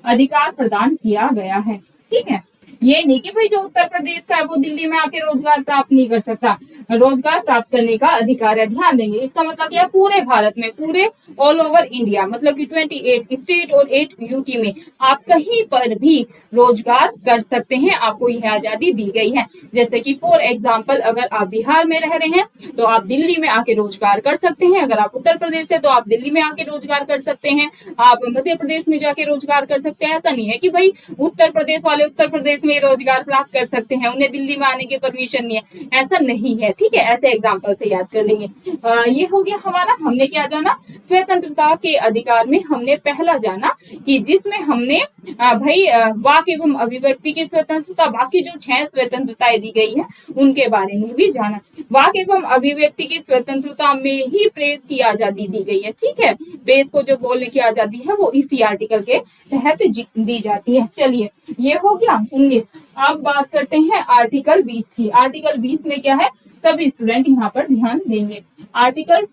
अधिकार प्रदान किया गया है। ठीक है, ये नहीं कि भाई जो उत्तर प्रदेश का है वो दिल्ली में आके रोजगार प्राप्त नहीं कर सकता, रोजगार प्राप्त करने का अधिकार है। ध्यान देंगे, इसका मतलब क्या है, पूरे भारत में, पूरे ऑल ओवर इंडिया, मतलब कि 28 स्टेट और 8 यूटी में आप कहीं पर भी रोजगार कर सकते हैं, आपको यह आजादी दी गई है। जैसे कि फॉर एग्जाम्पल, अगर आप बिहार में रह रहे हैं तो आप दिल्ली में आके रोजगार कर सकते हैं, अगर आप उत्तर प्रदेश से तो आप दिल्ली में आके रोजगार कर सकते हैं, आप मध्य प्रदेश में जाके रोजगार कर सकते हैं। ऐसा नहीं है कि भाई उत्तर प्रदेश वाले उत्तर प्रदेश में रोजगार प्राप्त कर सकते हैं, उन्हें दिल्ली में आने की परमिशन नहीं है, ऐसा नहीं है। ठीक है, ऐसे एग्जाम्पल से याद कर लेंगे। ये हो गया हमारा, हमने क्या जाना, स्वतंत्रता के अधिकार में हमने पहला जाना कि जिसमें हमने भाई वाक एवं अभिव्यक्ति की स्वतंत्रता, बाकी जो 6 स्वतंत्रताएं दी गई है उनके बारे में भी जाना। वाक एवं अभिव्यक्ति की स्वतंत्रता में ही प्रेस की आजादी दी गई है। ठीक है, प्रेस को जो बोलने की आजादी है वो इसी आर्टिकल के तहत दी जाती है। चलिए, ये हो गया 19। अब बात करते हैं आर्टिकल 20 की। आर्टिकल 20 में क्या है, सभी स्टूडेंट यहाँ पर ध्यान देंगे। आर्टिकल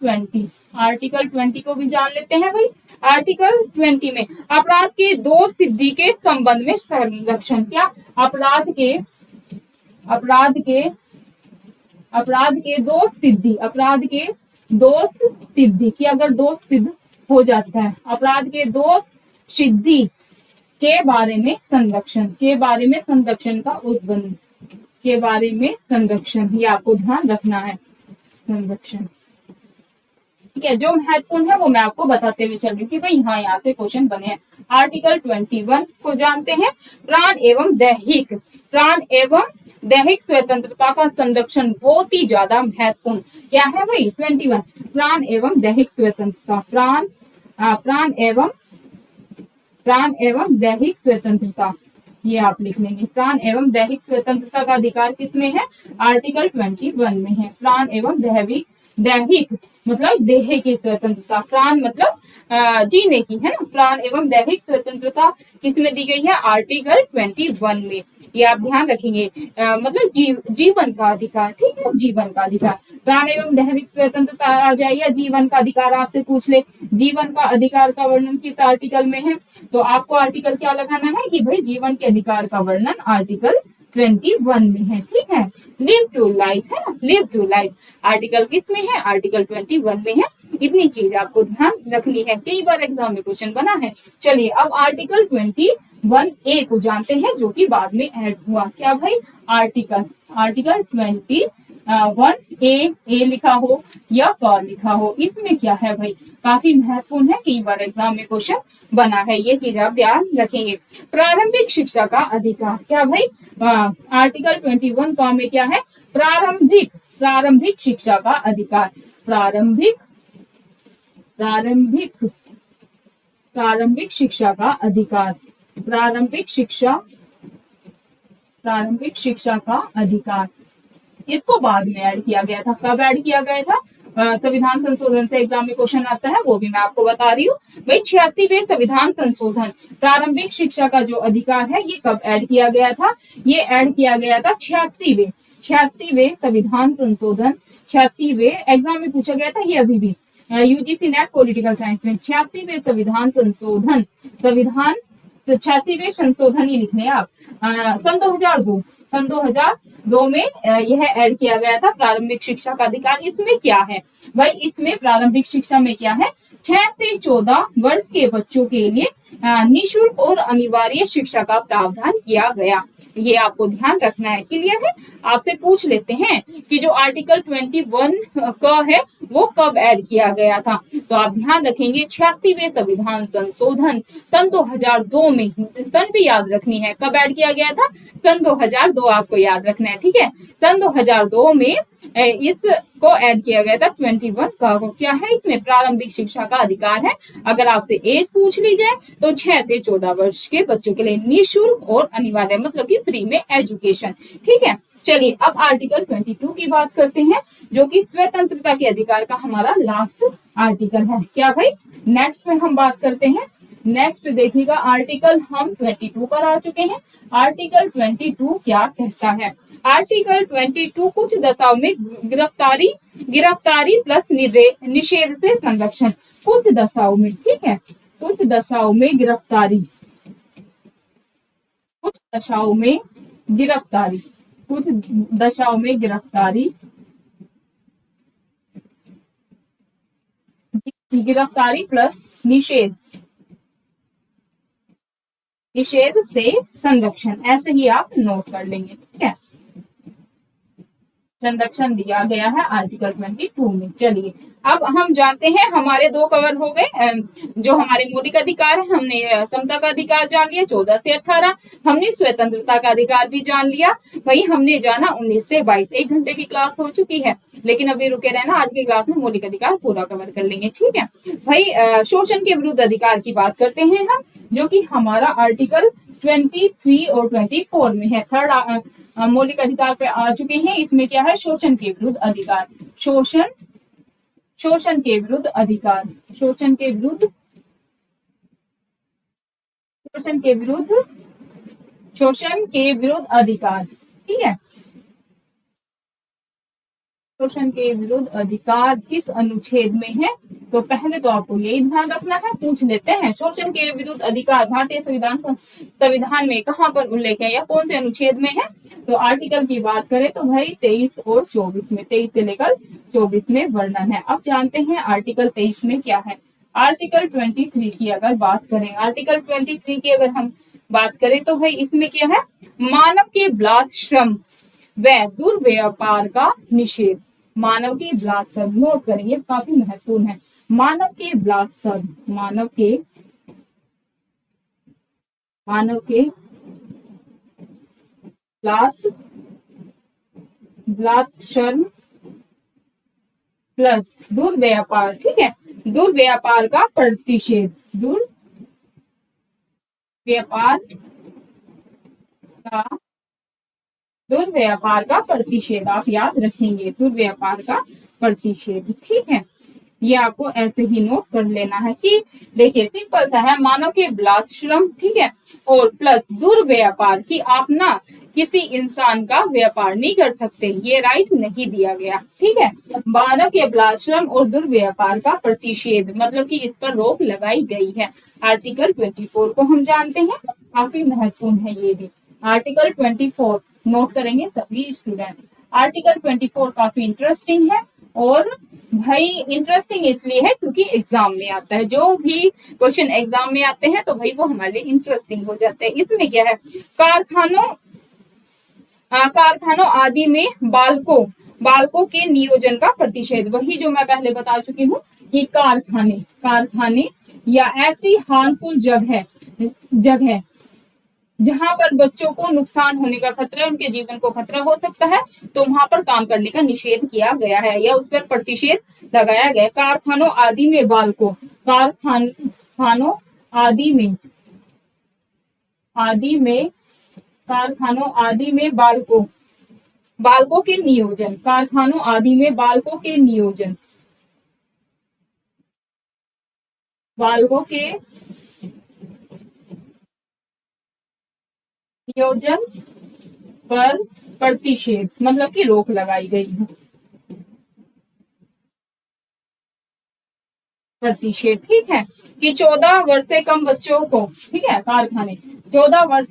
20 को भी जान लेते हैं भाई। आर्टिकल 20 में अपराध के दोष सिद्धि के संबंध में संरक्षण। क्या, अपराध के दोष सिद्धि की अगर दोष सिद्ध हो जाता है, अपराध के दोष सिद्धि के बारे में संरक्षण, का उत्बंध के बारे में संरक्षण, ये आपको ध्यान रखना है, संरक्षण। ठीक है, जो महत्वपूर्ण है वो मैं आपको बताते हुए चल रही थी भाई, यहाँ से क्वेश्चन बने हैं। आर्टिकल 21 को जानते हैं, प्राण एवं दैहिक स्वतंत्रता का संरक्षण बहुत ही ज्यादा महत्वपूर्ण। क्या है भाई, 21 प्राण एवं दैहिक स्वतंत्रता, प्राण एवं दैहिक स्वतंत्रता, ये आप लिख लेंगे। प्राण एवं दैहिक स्वतंत्रता का अधिकार किसमें है, आर्टिकल 21 में है। प्राण एवं दैहिक मतलब देह की स्वतंत्रता, प्राण मतलब जीने की, है ना। प्राण एवं दैहिक स्वतंत्रता किसमें दी गई है, आर्टिकल 21 में। ये आप ध्यान रखेंगे, मतलब जीवन का अधिकार। ठीक है, जीवन का अधिकार, प्राण एवं दैहिक स्वतंत्रता आ जाए या जीवन का अधिकार आपसे पूछ ले, जीवन का अधिकार का वर्णन किस आर्टिकल में है, तो आपको आर्टिकल क्या लगाना है कि भाई जीवन के अधिकार का वर्णन आर्टिकल 21 में है। ठीक है, लिव टू लाइफ है ना, लिव टू लाइफ आर्टिकल किसमें है, आर्टिकल 21 में है। इतनी चीज आपको ध्यान रखनी है, कई बार एग्जाम में क्वेश्चन बना है। चलिए, अब आर्टिकल 21A को जानते हैं, जो कि बाद में ऐड हुआ। क्या भाई, आर्टिकल 21A लिखा हो या क लिखा हो, इसमें क्या है भाई, काफी महत्वपूर्ण है, कई बार एग्जाम में क्वेश्चन बना है, ये चीज आप ध्यान रखेंगे। प्रारंभिक शिक्षा का अधिकार। क्या भाई, आर्टिकल 21 का में क्या है, प्रारंभिक शिक्षा का अधिकार, प्रारंभिक शिक्षा का अधिकार, प्रारंभिक शिक्षा का अधिकार। इसको बाद में ऐड किया गया था। कब ऐड किया गया था, संविधान संशोधन से एग्जाम में क्वेश्चन आता है, वो भी मैं आपको बता रही हूँ भाई। 86वें संविधान संशोधन, प्रारंभिक शिक्षा का जो अधिकार है ये कब ऐड किया गया था, ये ऐड किया गया था 86वें संविधान संशोधन, 86वें एग्जाम में पूछा गया था, ये अभी भी यूजीसी नेट पॉलिटिकल साइंस में 86वें संविधान संशोधन, 86वें संशोधन ही लिखने आप। सन 2002 में यह ऐड किया गया था प्रारंभिक शिक्षा का अधिकार। इसमें क्या है भाई, इसमें प्रारंभिक शिक्षा में क्या है, 6 से 14 वर्ष के बच्चों के लिए निःशुल्क और अनिवार्य शिक्षा का प्रावधान किया गया। ये आपको ध्यान रखना है, क्लियर है। आपसे पूछ लेते हैं कि जो आर्टिकल 21 का है वो कब ऐड किया गया था, तो आप ध्यान रखेंगे 86वें संविधान संशोधन सन 2002 में, सन भी याद रखनी है, कब ऐड किया गया था, सन 2002 आपको याद रखना है, ठीक है। सन 2002 में इसको ऐड किया गया था 21 का। क्या है इसमें? प्रारंभिक शिक्षा का अधिकार है। अगर आपसे एज पूछ ली जाए तो 6 से 14 वर्ष के बच्चों के लिए निःशुल्क और अनिवार्य, मतलब कि फ्री में एजुकेशन, ठीक है। चलिए अब आर्टिकल 22 की बात करते हैं, जो कि स्वतंत्रता के अधिकार का हमारा लास्ट आर्टिकल है। क्या भाई? नेक्स्ट में हम बात करते हैं। नेक्स्ट देखिएगा, आर्टिकल हम 22 पर आ चुके हैं। आर्टिकल 22 क्या कहता है? आर्टिकल 22 कुछ दशाओं में गिरफ्तारी प्लस निषेध से संरक्षण। कुछ दशाओं में, ठीक है, कुछ दशाओं में गिरफ्तारी, कुछ दशाओं में गिरफ्तारी, कुछ दशाओं में गिरफ्तारी, गिरफ्तारी प्लस निषेध से संरक्षण, ऐसे ही आप नोट कर लेंगे, ठीक है। संरक्षण दिया गया है आर्टिकल 22 में। चलिए अब हम जानते हैं, हमारे दो कवर हो गए। जो हमारे मौलिक अधिकार है, हमने समता का अधिकार जान लिया 14 से 18, हमने स्वतंत्रता का अधिकार भी जान लिया। वही हमने जाना 19 से 22। 1 घंटे की क्लास हो चुकी है, लेकिन अभी रुके रहना, आज की क्लास में मौलिक अधिकार पूरा कवर कर लेंगे, ठीक है भाई। शोषण के विरुद्ध अधिकार की बात करते हैं हम, जो कि हमारा आर्टिकल 23 और 24 में है। थर्ड मौलिक अधिकार पे आ चुके हैं। इसमें क्या है? शोषण के विरुद्ध अधिकार, शोषण के विरुद्ध अधिकार, शोषण के विरुद्ध, शोषण के विरुद्ध, शोषण के विरुद्ध अधिकार, ठीक है। शोषण के विरुद्ध अधिकार किस अनुच्छेद में है? तो पहले तो आपको यही ध्यान रखना है, पूछ लेते हैं। शोषण के विरुद्ध अधिकार भारतीय संविधान में कहाँ पर उल्लेख है या कौन से अनुच्छेद में है? तो आर्टिकल की बात करें तो भाई 23 और 24 में, 23 से लेकर 24 में वर्णन है। अब जानते हैं आर्टिकल 23 में क्या है। आर्टिकल 23 की अगर बात करें, आर्टिकल 23 की अगर हम बात करें तो भाई इसमें क्या है? मानव के बलात् श्रम व दुर्व्यापार का निषेध। मानव के बलात् श्रम, नोट करेंगे, काफी महत्वपूर्ण है। मानव के बलात् श्रम, मानव के बलात् श्रम प्लस दुर्व्यापार, ठीक है, दुर्व्यापार का प्रतिषेध, दुर्व्यापार का प्रतिषेध आप याद रखेंगे, दुर्व्यापार का प्रतिषेध, ठीक है। ये आपको ऐसे ही नोट कर लेना है कि देखिए सिंपल सा है, मानव के बलात् श्रम, ठीक है, और प्लस दुर्व्यापार की आप ना किसी इंसान का व्यापार नहीं कर सकते, ये राइट नहीं दिया गया, ठीक है। मानव के बलात् श्रम और दुर्व्यापार का प्रतिषेध, मतलब कि इस पर रोक लगाई गई है। आर्टिकल 24 को हम जानते हैं, काफी महत्वपूर्ण है ये भी। आर्टिकल 24 नोट करेंगे सभी स्टूडेंट। आर्टिकल 24 काफी इंटरेस्टिंग है, और भाई इंटरेस्टिंग इसलिए है क्योंकि एग्जाम में आता है। जो भी क्वेश्चन एग्जाम में आते हैं तो भाई वो हमारे लिए इंटरेस्टिंग हो जाते हैं। इसमें क्या है? कारखानों आदि में बालकों के नियोजन का प्रतिषेध। वही जो मैं पहले बता चुकी हूँ कि कारखाने या ऐसी हार्मफुल जगह जहां पर बच्चों को नुकसान होने का खतरा, उनके जीवन को खतरा हो सकता है, तो वहां पर काम करने का निषेध किया गया है या उस पर प्रतिषेध लगाया गया। कारखानों आदि में बालकों के नियोजन, कारखानों आदि में बालकों के नियोजन पर प्रतिषेध, मतलब कि रोक लगाई गई है, प्रतिषेध, ठीक है। कि 14 वर्ष से कम बच्चों को, ठीक है, कारखाने 14 वर्ष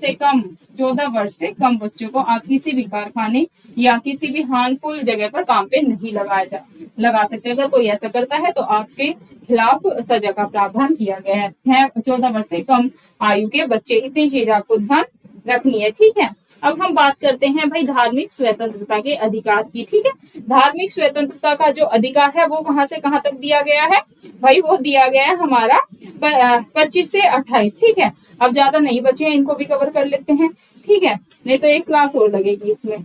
से कम बच्चों को आप किसी भी कारखाने या किसी भी हार्मफुल जगह पर काम पे नहीं लगा सकते। अगर कोई ऐसा करता है तो आपके खिलाफ सजा का प्रावधान किया गया है। 14 वर्ष से कम आयु के बच्चे, इतनी चीज आपको ध्यान रखनी है, ठीक है। अब हम बात करते हैं भाई धार्मिक स्वतंत्रता के अधिकार की, ठीक है। धार्मिक स्वतंत्रता का जो अधिकार है वो कहां से कहां तक दिया गया है? भाई वो दिया गया है हमारा 25 से 28, ठीक है। अब ज्यादा नहीं बचे हैं, इनको भी कवर कर लेते हैं, ठीक है, नहीं तो एक क्लास और लगेगी इसमें।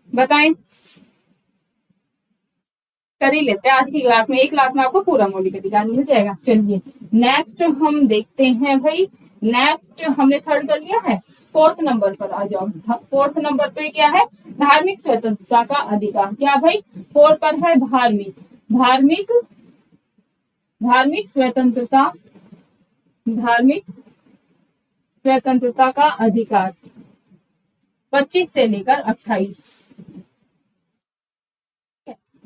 बताएं, कर ही लेते हैं आज की क्लास में, एक क्लास में आपको पूरा मौलिक अधिकार मिल जाएगा। चलिए नेक्स्ट हम देखते हैं भाई, नेक्स्ट हमने थर्ड कर लिया है, फोर्थ नंबर पर आ जाओ। फोर्थ नंबर पे क्या है, धार्मिक स्वतंत्रता का अधिकार। क्या भाई, फोर्थ पर है धार्मिक, धार्मिक, धार्मिक स्वतंत्रता, धार्मिक स्वतंत्रता का अधिकार 25 से लेकर 28।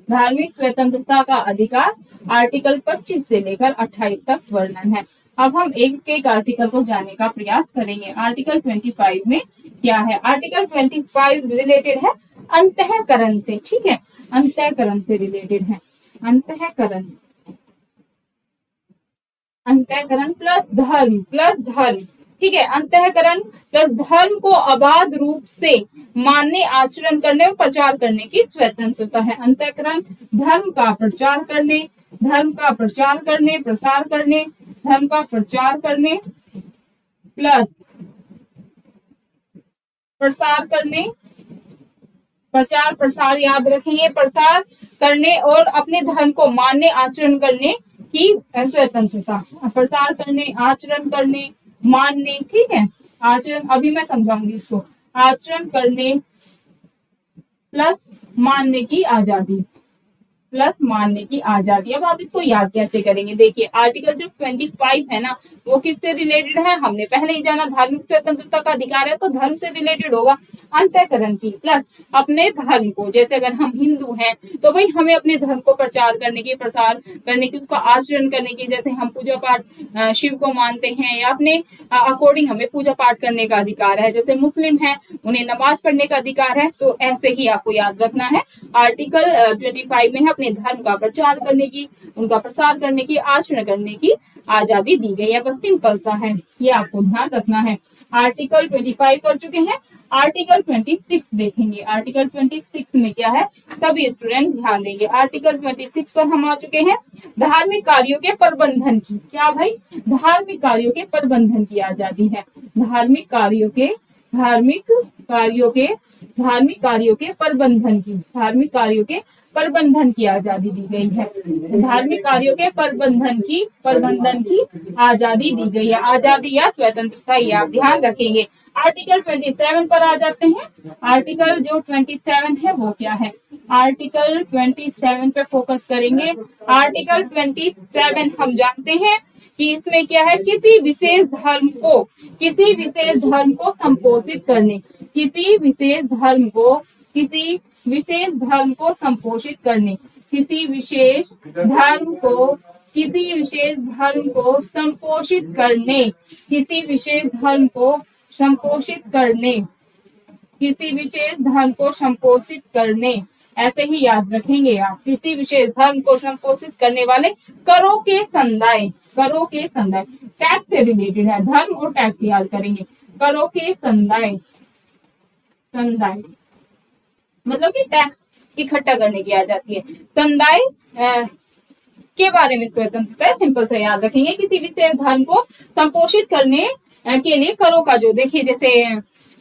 धार्मिक स्वतंत्रता का अधिकार आर्टिकल 25 से लेकर 28 तक वर्णन है। अब हम एक एक आर्टिकल को जानने का प्रयास करेंगे। आर्टिकल 25 में क्या है, आर्टिकल 25 रिलेटेड है अंतःकरण से, ठीक है, अंतःकरण से रिलेटेड है, अंतःकरण, अंतःकरण प्लस धर्म, प्लस धर्म, ठीक है, अंतःकरण प्लस धर्म को अबाध रूप से मानने, आचरण करने और प्रचार करने की स्वतंत्रता है। अंतःकरण धर्म का प्रचार करने, धर्म का प्रचार करने, प्रसार करने, धर्म का प्रचार करने प्लस प्रसार करने, प्रचार प्रसार याद रखिए, प्रसार करने और अपने धर्म को मानने, आचरण करने की स्वतंत्रता, प्रसार करने, आचरण करने, मानने, ठीक है, आचरण अभी मैं समझाऊंगी इसको, आचरण करने प्लस मानने की आजादी, प्लस मानने की आजादी। अब आप इसको याद कैसे करेंगे, देखिए आर्टिकल जो 25 है ना, वो किससे रिलेटेड है, हमने पहले ही जाना, धार्मिक स्वतंत्रता का अधिकार है तो धर्म से रिलेटेड होगा, अंतःकरण की प्लस अपने धर्म को, जैसे अगर हम हिंदू हैं तो भाई हमें अपने धर्म को प्रचार करने की, प्रसार करने की, उसका आचरण करने की, जैसे हम पूजा पाठ शिव को मानते हैं या अपने अकॉर्डिंग हमें पूजा पाठ करने का अधिकार है, जैसे मुस्लिम है उन्हें नमाज पढ़ने का अधिकार है, तो ऐसे ही आपको याद रखना है। आर्टिकल 25 में है अपने धर्म का प्रचार करने की, उनका प्रसार करने की, आचरण करने की आजादी दी गई है, बस सिंपल सा है, ये आपको ध्यान रखना है। आर्टिकल 25 कर चुके हैं, आर्टिकल 26 देखेंगे। आर्टिकल 26 में क्या है, सभी स्टूडेंट ध्यान देंगे। आर्टिकल 26 पर हम आ चुके हैं, धार्मिक कार्यों के प्रबंधन की, क्या भाई, धार्मिक कार्यों के प्रबंधन की आजादी है, धार्मिक कार्यों के, धार्मिक कार्यों के, धार्मिक कार्यों के प्रबंधन की, धार्मिक कार्यों के प्रबंधन की आजादी दी गई है, धार्मिक कार्यों के प्रबंधन की आजादी दी गई है, आजादी या स्वतंत्रता, ये आप ध्यान रखेंगे। आर्टिकल 27 पर आ जाते हैं। आर्टिकल जो 27 है वो क्या है, आर्टिकल 27 पे फोकस करेंगे। आर्टिकल 27 हम जानते हैं कि इसमें क्या है, किसी विशेष धर्म को, किसी विशेष धर्म को संपोषित करने, किसी विशेष धर्म को, किसी विशेष धर्म को संपोषित करने, किसी विशेष धर्म को, किसी विशेष धर्म को संपोषित करने, किसी विशेष धर्म को संपोषित करने, किसी विशेष धर्म को संपोषित करने, ऐसे ही याद रखेंगे आप, किसी विशेष धर्म को संपोषित करने वाले करों के संदाय, करों के संदाय, टैक्स से रिलेटेड है, धर्म और टैक्स याद करेंगे, करों के संदाय, संदाय मतलब कि टैक्स इकट्ठा करने की आ जाती है, संदाय के बारे में स्वतंत्रता है, सिंपल से याद रखेंगे। किसी विशेष धर्म को संपोषित करने के लिए करों का जो, देखिए जैसे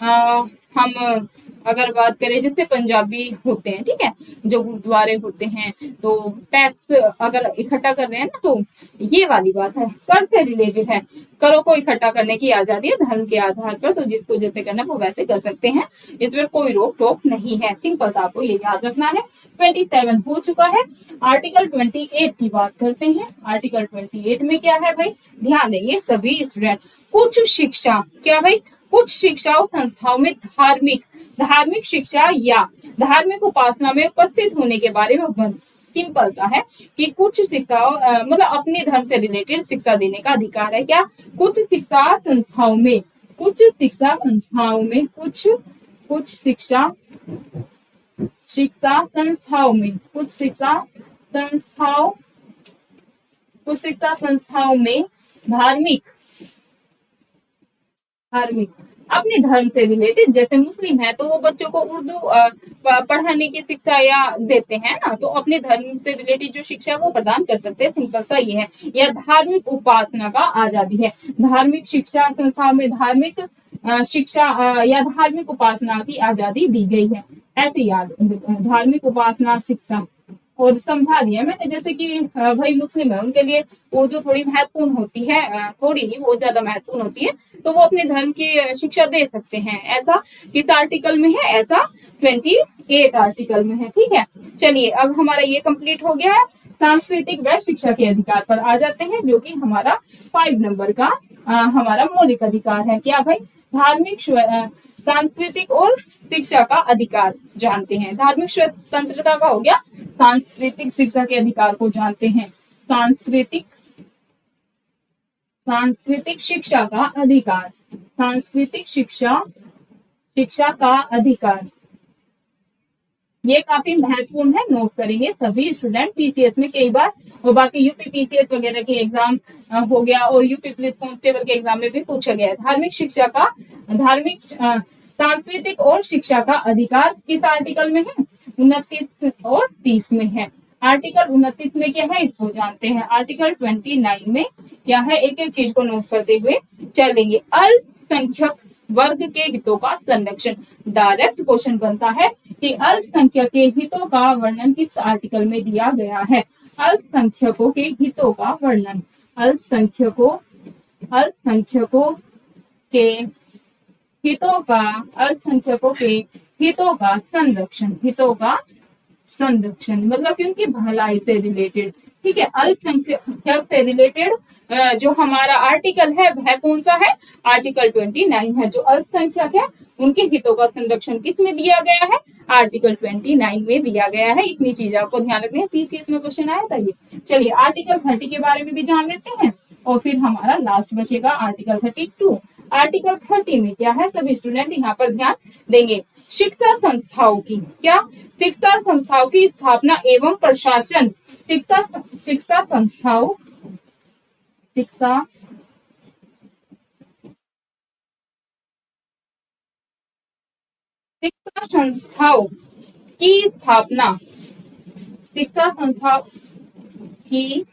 हम अगर बात करें, जैसे पंजाबी होते हैं, ठीक है, जो गुरुद्वारे होते हैं, तो टैक्स अगर इकट्ठा कर रहे हैं ना, तो ये वाली बात है, कर से रिलेटेड है, करों को इकट्ठा करने की आजादी है धर्म के आधार पर, तो जिसको जैसे करना वो वैसे कर सकते हैं, इसमें कोई रोक टोक नहीं है, सिंपल सा आपको ये याद रखना है। 27 हो चुका है। आर्टिकल 28 की बात करते हैं। आर्टिकल 28 में क्या है भाई, ध्यान देंगे सभी स्टूडेंट, कुछ शिक्षा, क्या भाई, कुछ शिक्षा संस्थाओं में धार्मिक, धार्मिक शिक्षा या धार्मिक उपासना में उपस्थित होने के बारे में, सिंपल सा है कि कुछ शिक्षा मतलब अपने धर्म से रिलेटेड शिक्षा देने का अधिकार है, क्या, कुछ शिक्षा संस्थाओं में, कुछ शिक्षा संस्थाओं में, कुछ शिक्षा, शिक्षा संस्थाओं में, कुछ शिक्षा संस्थाओं, कुछ शिक्षा संस्थाओं में धार्मिक, धार्मिक अपने धर्म से रिलेटेड, जैसे मुस्लिम है तो वो बच्चों को उर्दू पढ़ाने की शिक्षा या देते हैं ना, तो अपने धर्म से रिलेटेड जो शिक्षा वो प्रदान कर सकते हैं, सिंपल सा ये है। या धार्मिक उपासना का आजादी है, धार्मिक शिक्षा संस्थाओं में धार्मिक शिक्षा या धार्मिक उपासना की आजादी दी गई है, ऐसे याद, धार्मिक उपासना शिक्षा। और समझा दिया मैंने, जैसे कि भाई मुस्लिम है उनके लिए उर्दू थोड़ी महत्वपूर्ण होती है, थोड़ी नहीं बहुत ज्यादा महत्वपूर्ण होती है, तो वो अपने धर्म की शिक्षा दे सकते हैं। ऐसा किस आर्टिकल में है, ऐसा 28 आर्टिकल में है, ठीक है। चलिए अब हमारा ये कंप्लीट हो गया है। सांस्कृतिक व शिक्षा के अधिकार पर आ जाते हैं, जो कि हमारा 5 नंबर का हमारा मौलिक अधिकार है। क्या भाई, धार्मिक सांस्कृतिक और शिक्षा का अधिकार जानते हैं। धार्मिक स्वतंत्रता का हो गया, सांस्कृतिक शिक्षा के अधिकार को जानते हैं। सांस्कृतिक शिक्षा का अधिकार, सांस्कृतिक शिक्षा का अधिकार, ये काफी महत्वपूर्ण है, नोट करेंगे सभी स्टूडेंट। पीसीएस में कई बार, और बाकी यूपी पीसीएस वगैरह के एग्जाम हो गया, और यूपी पुलिस कांस्टेबल के एग्जाम में भी पूछा गया है। धार्मिक शिक्षा का, सांस्कृतिक और शिक्षा का अधिकार किस आर्टिकल में है, 29 और 30 में है। आर्टिकल 29 में क्या है इसको जानते हैं। आर्टिकल 29 में क्या है, एक एक चीज को नोट करते हुए चलेंगे। अल्पसंख्यक वर्ग के हितों का संरक्षण, डायरेक्ट क्वेश्चन बनता है कि अल्पसंख्यक के हितों का वर्णन किस आर्टिकल में दिया गया है। अल्पसंख्यकों के हितों का वर्णन, अल्पसंख्यकों के हितों का, अल्पसंख्यकों के हितों का संरक्षण, हितों का संरक्षण मतलब कि उनकी भलाई से रिलेटेड, ठीक है। अल्पसंख्यक से रिलेटेड जो हमारा आर्टिकल है वह कौन सा है, आर्टिकल 29 है। जो अल्पसंख्यक है उनके हितों का संरक्षण किस में दिया गया है, आर्टिकल 29 में दिया गया है। इतनी चीज आपको ध्यान रखनी है, पीसीएस में क्वेश्चन आया था ये। चलिए आर्टिकल 30 के बारे में भी जान लेते हैं, और फिर हमारा लास्ट बचेगा आर्टिकल 32। आर्टिकल 30 में क्या है, सभी स्टूडेंट यहाँ पर ध्यान देंगे। शिक्षा संस्थाओं की, क्या, शिक्षा संस्थाओं की स्थापना एवं प्रशासन, शिक्षा संस्थाओं, शिक्षा संस्थाओं की स्थापना, शिक्षा संस्थाओं की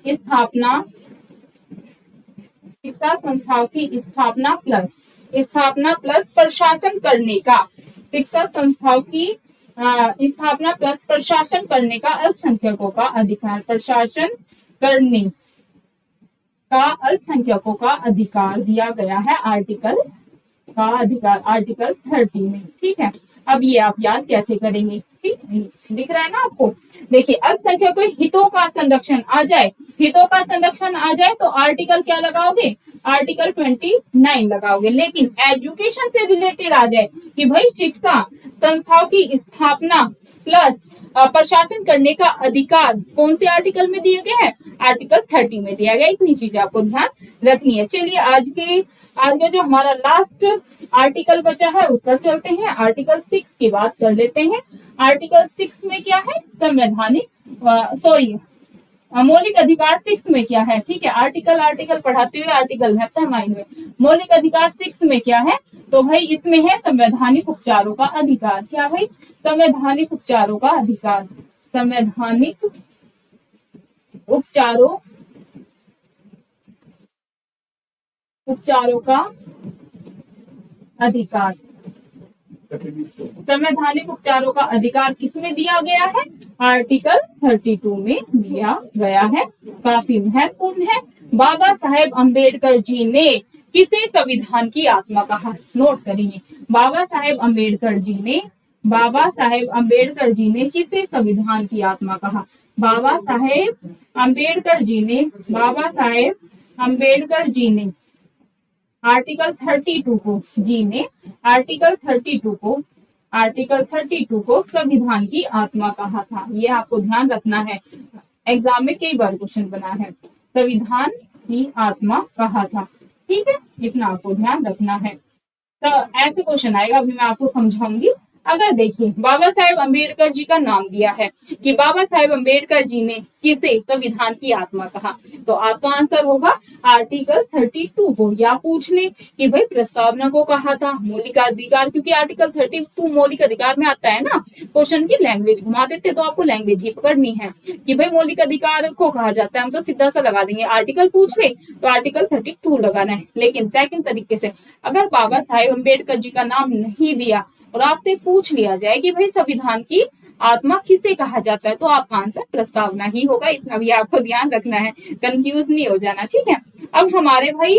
स्थापना, शिक्षा संस्थाओं की स्थापना प्लस प्रशासन करने का, शिक्षा संस्थाओं की स्थापना प्लस प्रशासन करने का अल्पसंख्यकों का अधिकार, प्रशासन करने का अल्पसंख्यकों का अधिकार दिया गया है आर्टिकल का अधिकार, आर्टिकल 30 में, ठीक है। अब ये आप याद कैसे करेंगे, ठीक दिख रहा है ना आपको। देखिए अल्पसंख्यकों के हितों का संरक्षण आ जाए, हितों का संरक्षण आ जाए तो आर्टिकल क्या लगाओगे, आर्टिकल 29 लगाओगे। लेकिन एजुकेशन से रिलेटेड आ जाए कि भाई शिक्षा संस्थाओं की स्थापना प्लस प्रशासन करने का अधिकार कौन से आर्टिकल में दिया गया है, आर्टिकल 30 में दिया गया। इतनी चीज आपको ध्यान रखनी है। चलिए आज का जो हमारा लास्ट आर्टिकल बचा है उस पर चलते हैं। आर्टिकल 6 की बात कर लेते हैं। आर्टिकल 6 में क्या है, संवैधानिक मौलिक अधिकार 6 में क्या है, ठीक है। आर्टिकल पढ़ाते हुए आर्टिकल रहता है माइंड में। मौलिक अधिकार 6 में क्या है, तो भाई इसमें है संवैधानिक उपचारों का अधिकार। क्या भाई, संवैधानिक उपचारों का अधिकार, संवैधानिक उपचारों का अधिकार, संवैधानिक उपचारों का अधिकार किसमें दिया गया है, आर्टिकल 32 में दिया गया है। काफी महत्वपूर्ण है। बाबा साहेब अम्बेडकर जी ने किसे संविधान की आत्मा कहा, नोट करिए। बाबा साहेब अम्बेडकर जी ने किसे संविधान की आत्मा कहा, बाबा साहेब अम्बेडकर जी ने आर्टिकल 32 को संविधान की आत्मा कहा था। ये आपको ध्यान रखना है, एग्जाम में कई बार क्वेश्चन बना है, संविधान की आत्मा कहा था, ठीक है। इतना आपको ध्यान रखना है। तो ऐसे क्वेश्चन आएगा, अभी मैं आपको समझाऊंगी। अगर देखिए बाबा साहेब अम्बेडकर जी का नाम दिया है कि बाबा साहेब अम्बेडकर जी ने किसे संविधान की आत्मा कहा, तो आपका आंसर होगा आर्टिकल 32 को। या पूछ ले कि भाई प्रस्तावना को कहा था मौलिक अधिकार, क्योंकि आर्टिकल 32 मौलिक अधिकार में आता है ना। क्वेश्चन की लैंग्वेज घुमा देते तो आपको लैंग्वेज ही पकड़नी है कि भाई मौलिक अधिकार को कहा जाता है, हम तो सीधा सा लगा देंगे। आर्टिकल पूछ ले तो आर्टिकल 32 लगाना है। लेकिन सेकंड तरीके से अगर बाबा साहेब अम्बेडकर जी का नाम नहीं दिया और आपसे पूछ लिया जाए कि भाई संविधान की आत्मा किसे कहा जाता है, तो आपका आंसर प्रस्तावना ही होगा। इतना भी आपको ध्यान रखना है, कंफ्यूज नहीं हो जाना, ठीक है। अब हमारे भाई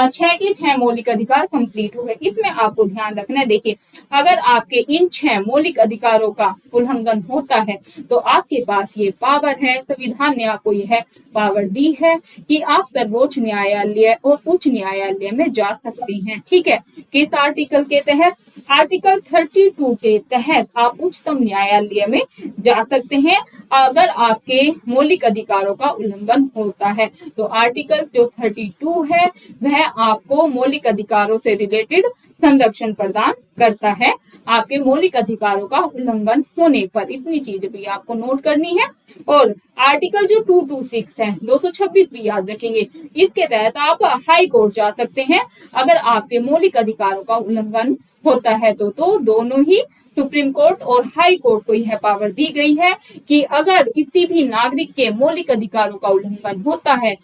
6 के 6 मौलिक अधिकार कंप्लीट हो गए। इसमें आपको ध्यान रखना है, देखिए अगर आपके इन 6 मौलिक अधिकारों का उल्लंघन होता है तो आपके पास ये पावर है, संविधान ने आपको यह पावर दी है कि आप सर्वोच्च न्यायालय और उच्च न्यायालय में जा सकते हैं, ठीक है। किस आर्टिकल के तहत? आर्टिकल 32 के तहत आप उच्चतम न्यायालय में जा सकते हैं अगर आपके मौलिक अधिकारों का उल्लंघन होता है। तो आर्टिकल जो 32 है वह आपको मौलिक अधिकारों से रिलेटेड संरक्षण प्रदान करता है आपके मौलिक अधिकारों का उल्लंघन होने पर। इतनी चीज भी आपको नोट करनी है। और आर्टिकल जो 226 है, 226 भी याद रखेंगे, इसके तहत आप हाई कोर्ट जा सकते हैं अगर आपके मौलिक अधिकारों का उल्लंघन होता है। तो दोनों ही सुप्रीम कोर्ट और हाई कोर्ट को यह पावर दी गई है कि अगर किसी भी नागरिक के मौलिक अधिकारों का उल्लंघन होता है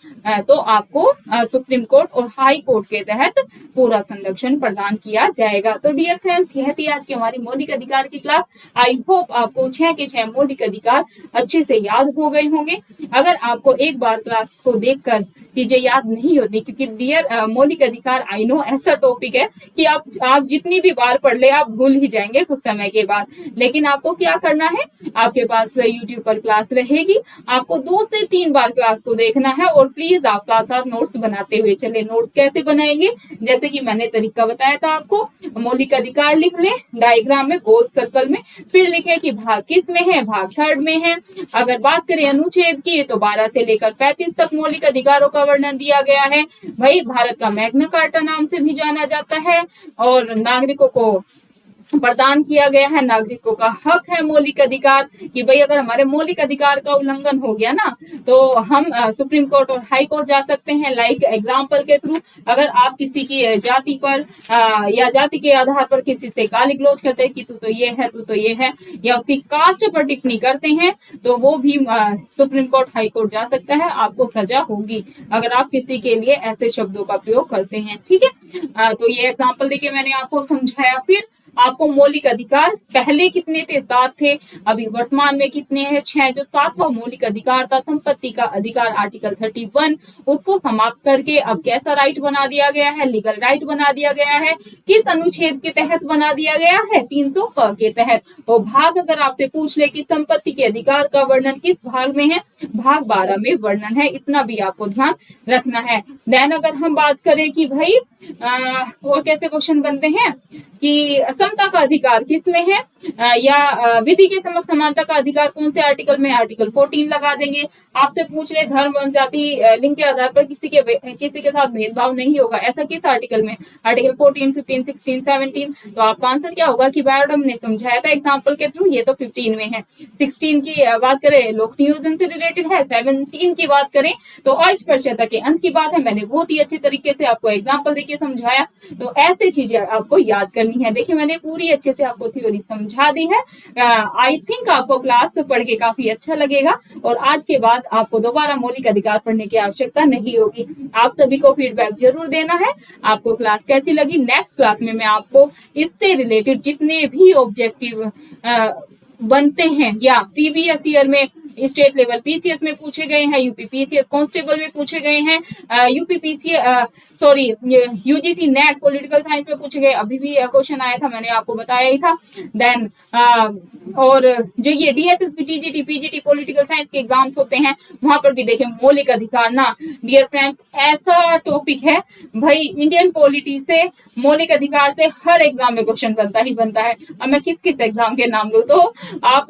तो आपको सुप्रीम कोर्ट और हाई कोर्ट के तहत पूरा संरक्षण प्रदान किया जाएगा। तो डियर फ्रेंड्स, यह थी आज की हमारी मौलिक अधिकार की क्लास। आई होप आपको 6 के 6 मौलिक अधिकार अच्छे से याद हो गए होंगे। अगर आपको एक बार क्लास को देखकर चीजें याद नहीं होती, क्योंकि डियर मौलिक अधिकार आई नो ऐसा टॉपिक है कि आप जितनी भी बार पढ़ ले आप भूल ही जाएंगे कुछ समय के बाद। लेकिन आपको क्या करना है, आपके पास यूट्यूब पर क्लास रहेगी, आपको 2 से 3 बार क्लास को देखना है और प्लीज आप साथ साथ नोट्स बनाते हुए चले। नोट्स कैसे बनाएंगे? जैसे कि मैंने तरीका बताया था आपको, मौलिक अधिकार लिख ले डायग्राम में गोल सर्कल में, फिर लिखे कि भाग किस में है, भाग 3 में है। अगर बात करें अनुच्छेद की तो 12 से लेकर 35 तक मौलिक अधिकारों का वर्णन दिया गया है। भाई भारत का मैग्ना कार्टा नाम से भी जाना जाता है और नागरिकों को प्रदान किया गया है, नागरिकों का हक है मौलिक अधिकार कि भाई अगर हमारे मौलिक अधिकार का उल्लंघन हो गया ना तो हम सुप्रीम कोर्ट और हाई कोर्ट जा सकते हैं। लाइक एग्जाम्पल के थ्रू, अगर आप किसी की जाति पर या जाति के आधार पर किसी से गाली गलौज करते हैं कि तू तो ये है, तू तो ये है, या उसकी कास्ट पर टिप्पणी करते हैं तो वो भी सुप्रीम कोर्ट हाई कोर्ट जा सकता है, आपको सजा होगी अगर आप किसी के लिए ऐसे शब्दों का प्रयोग करते हैं, ठीक है। तो ये एग्जाम्पल देके मैंने आपको समझाया। फिर आपको मौलिक अधिकार पहले कितने थे? 7 थे, अभी वर्तमान में कितने हैं? 6। जो 7वां मौलिक अधिकार था संपत्ति का अधिकार, आर्टिकल 31, उसको समाप्त करके अब कैसा राइट बना दिया गया है? लीगल राइट बना दिया गया है। किस अनुच्छेद के तहत बना दिया गया है? 300 क के तहत। और भाग अगर आपसे पूछ ले कि संपत्ति के अधिकार का वर्णन किस भाग में है, भाग 12 में वर्णन है। इतना भी आपको ध्यान रखना है। देन अगर हम बात करें कि भाई और कैसे क्वेश्चन बनते हैं कि समता का अधिकार किसमें है, या विधि के समक्ष समानता का अधिकार कौन से आर्टिकल में? आर्टिकल 14 लगा देंगे। आपसे पूछ ले धर्म, वंश, जाति, लिंग के आधार पर किसी के साथ भेदभाव नहीं होगा, ऐसा किस आर्टिकल में? आर्टिकल 14, 15, 16, 17। तो आपका आंसर क्या होगा कि बायोडम ने समझाया था एग्जाम्पल के थ्रू, ये तो 15 में है। 16 की बात करें लोक नियोजन से रिलेटेड है, 17 की बात करें तो अस्पृश्यता के अंत की बात है। मैंने बहुत ही अच्छे तरीके से आपको एग्जाम्पल देके समझाया। तो ऐसे चीजें आपको याद करनी है। देखिए मैंने पूरी अच्छे से आपको थ्योरी समझा दी है। आई थिंक आपको क्लास पढ़ के काफी अच्छा लगेगा और आज के बाद आपको दोबारा मौलिक अधिकार पढ़ने की आवश्यकता नहीं होगी। आप सभी को फीडबैक जरूर देना है, आपको क्लास कैसी लगी। नेक्स्ट क्लास में मैं आपको इससे रिलेटेड जितने भी ऑब्जेक्टिव बनते हैं या प्रीवियस ईयर में स्टेट लेवल पीसीएस में पूछे गए हैं, यूपी पीसीएस कांस्टेबल में पूछे गए हैं, UP PCS sorry UGC net political science में पूछे गए, अभी भी क्वेश्चन आया था, मैंने आपको बताया ही था। देन और जो ये DSSP, TGT, PGT political science के एग्जाम्स होते हैं वहां पर भी देखें मौलिक अधिकार ना। डियर फ्रेंड्स, ऐसा टॉपिक है भाई, इंडियन पॉलिटी से मौलिक अधिकार से हर एग्जाम में क्वेश्चन बनता ही बनता है। अब मैं किस किस एग्जाम के नाम लूं तो आप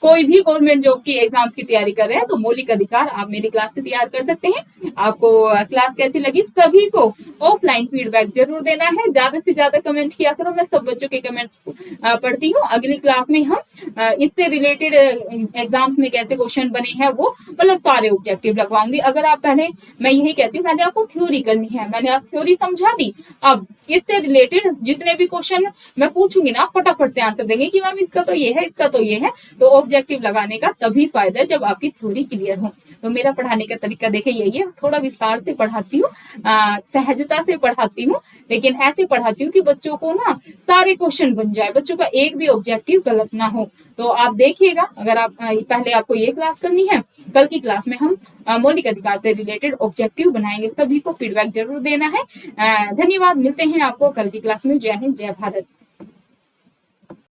कोई भी गवर्नमेंट जॉब की एग्जाम्स की तैयारी कर रहे हैं तो मौलिक अधिकार आप मेरी क्लास से तैयार कर सकते हैं। आपको क्लास कैसी लगी, सभी को ऑफलाइन फीडबैक जरूर देना है, ज्यादा से ज्यादा कमेंट किया करो, मैं सब बच्चों के कमेंट्स पढ़ती हूँ। अगली क्लास में हम इससे रिलेटेड एग्जाम्स में कैसे क्वेश्चन बने हैं वो मतलब सारे ऑब्जेक्टिव लगवाऊंगी। अगर आप पहले, मैं यही कहती हूँ, मैंने आपको थ्योरी करनी है, मैंने आप थ्योरी समझा दी, अब इससे रिलेटेड जितने भी क्वेश्चन मैं पूछूंगी ना, फटाफट से आंसर देंगे कि मैम इसका तो ये है, इसका तो ये है। तो ऑब्जेक्टिव लगाने का तभी फायदा है जब आपकी थ्योरी क्लियर हो। तो मेरा पढ़ाने का तरीका देखिए यही है, थोड़ा विस्तार से पढ़ाती हूँ, सहजता से पढ़ाती हूँ, लेकिन ऐसे पढ़ाती हूँ कि बच्चों को ना सारे क्वेश्चन बन जाए, बच्चों का एक भी ऑब्जेक्टिव गलत ना हो। तो आप देखिएगा, अगर आप पहले आपको ये क्लास करनी है, कल की क्लास में हम मौलिक अधिकार से रिलेटेड ऑब्जेक्टिव बनाएंगे, सभी को फीडबैक जरूर देना है। धन्यवाद, मिलते हैं आपको कल की क्लास में। जय हिंद, जय भारत।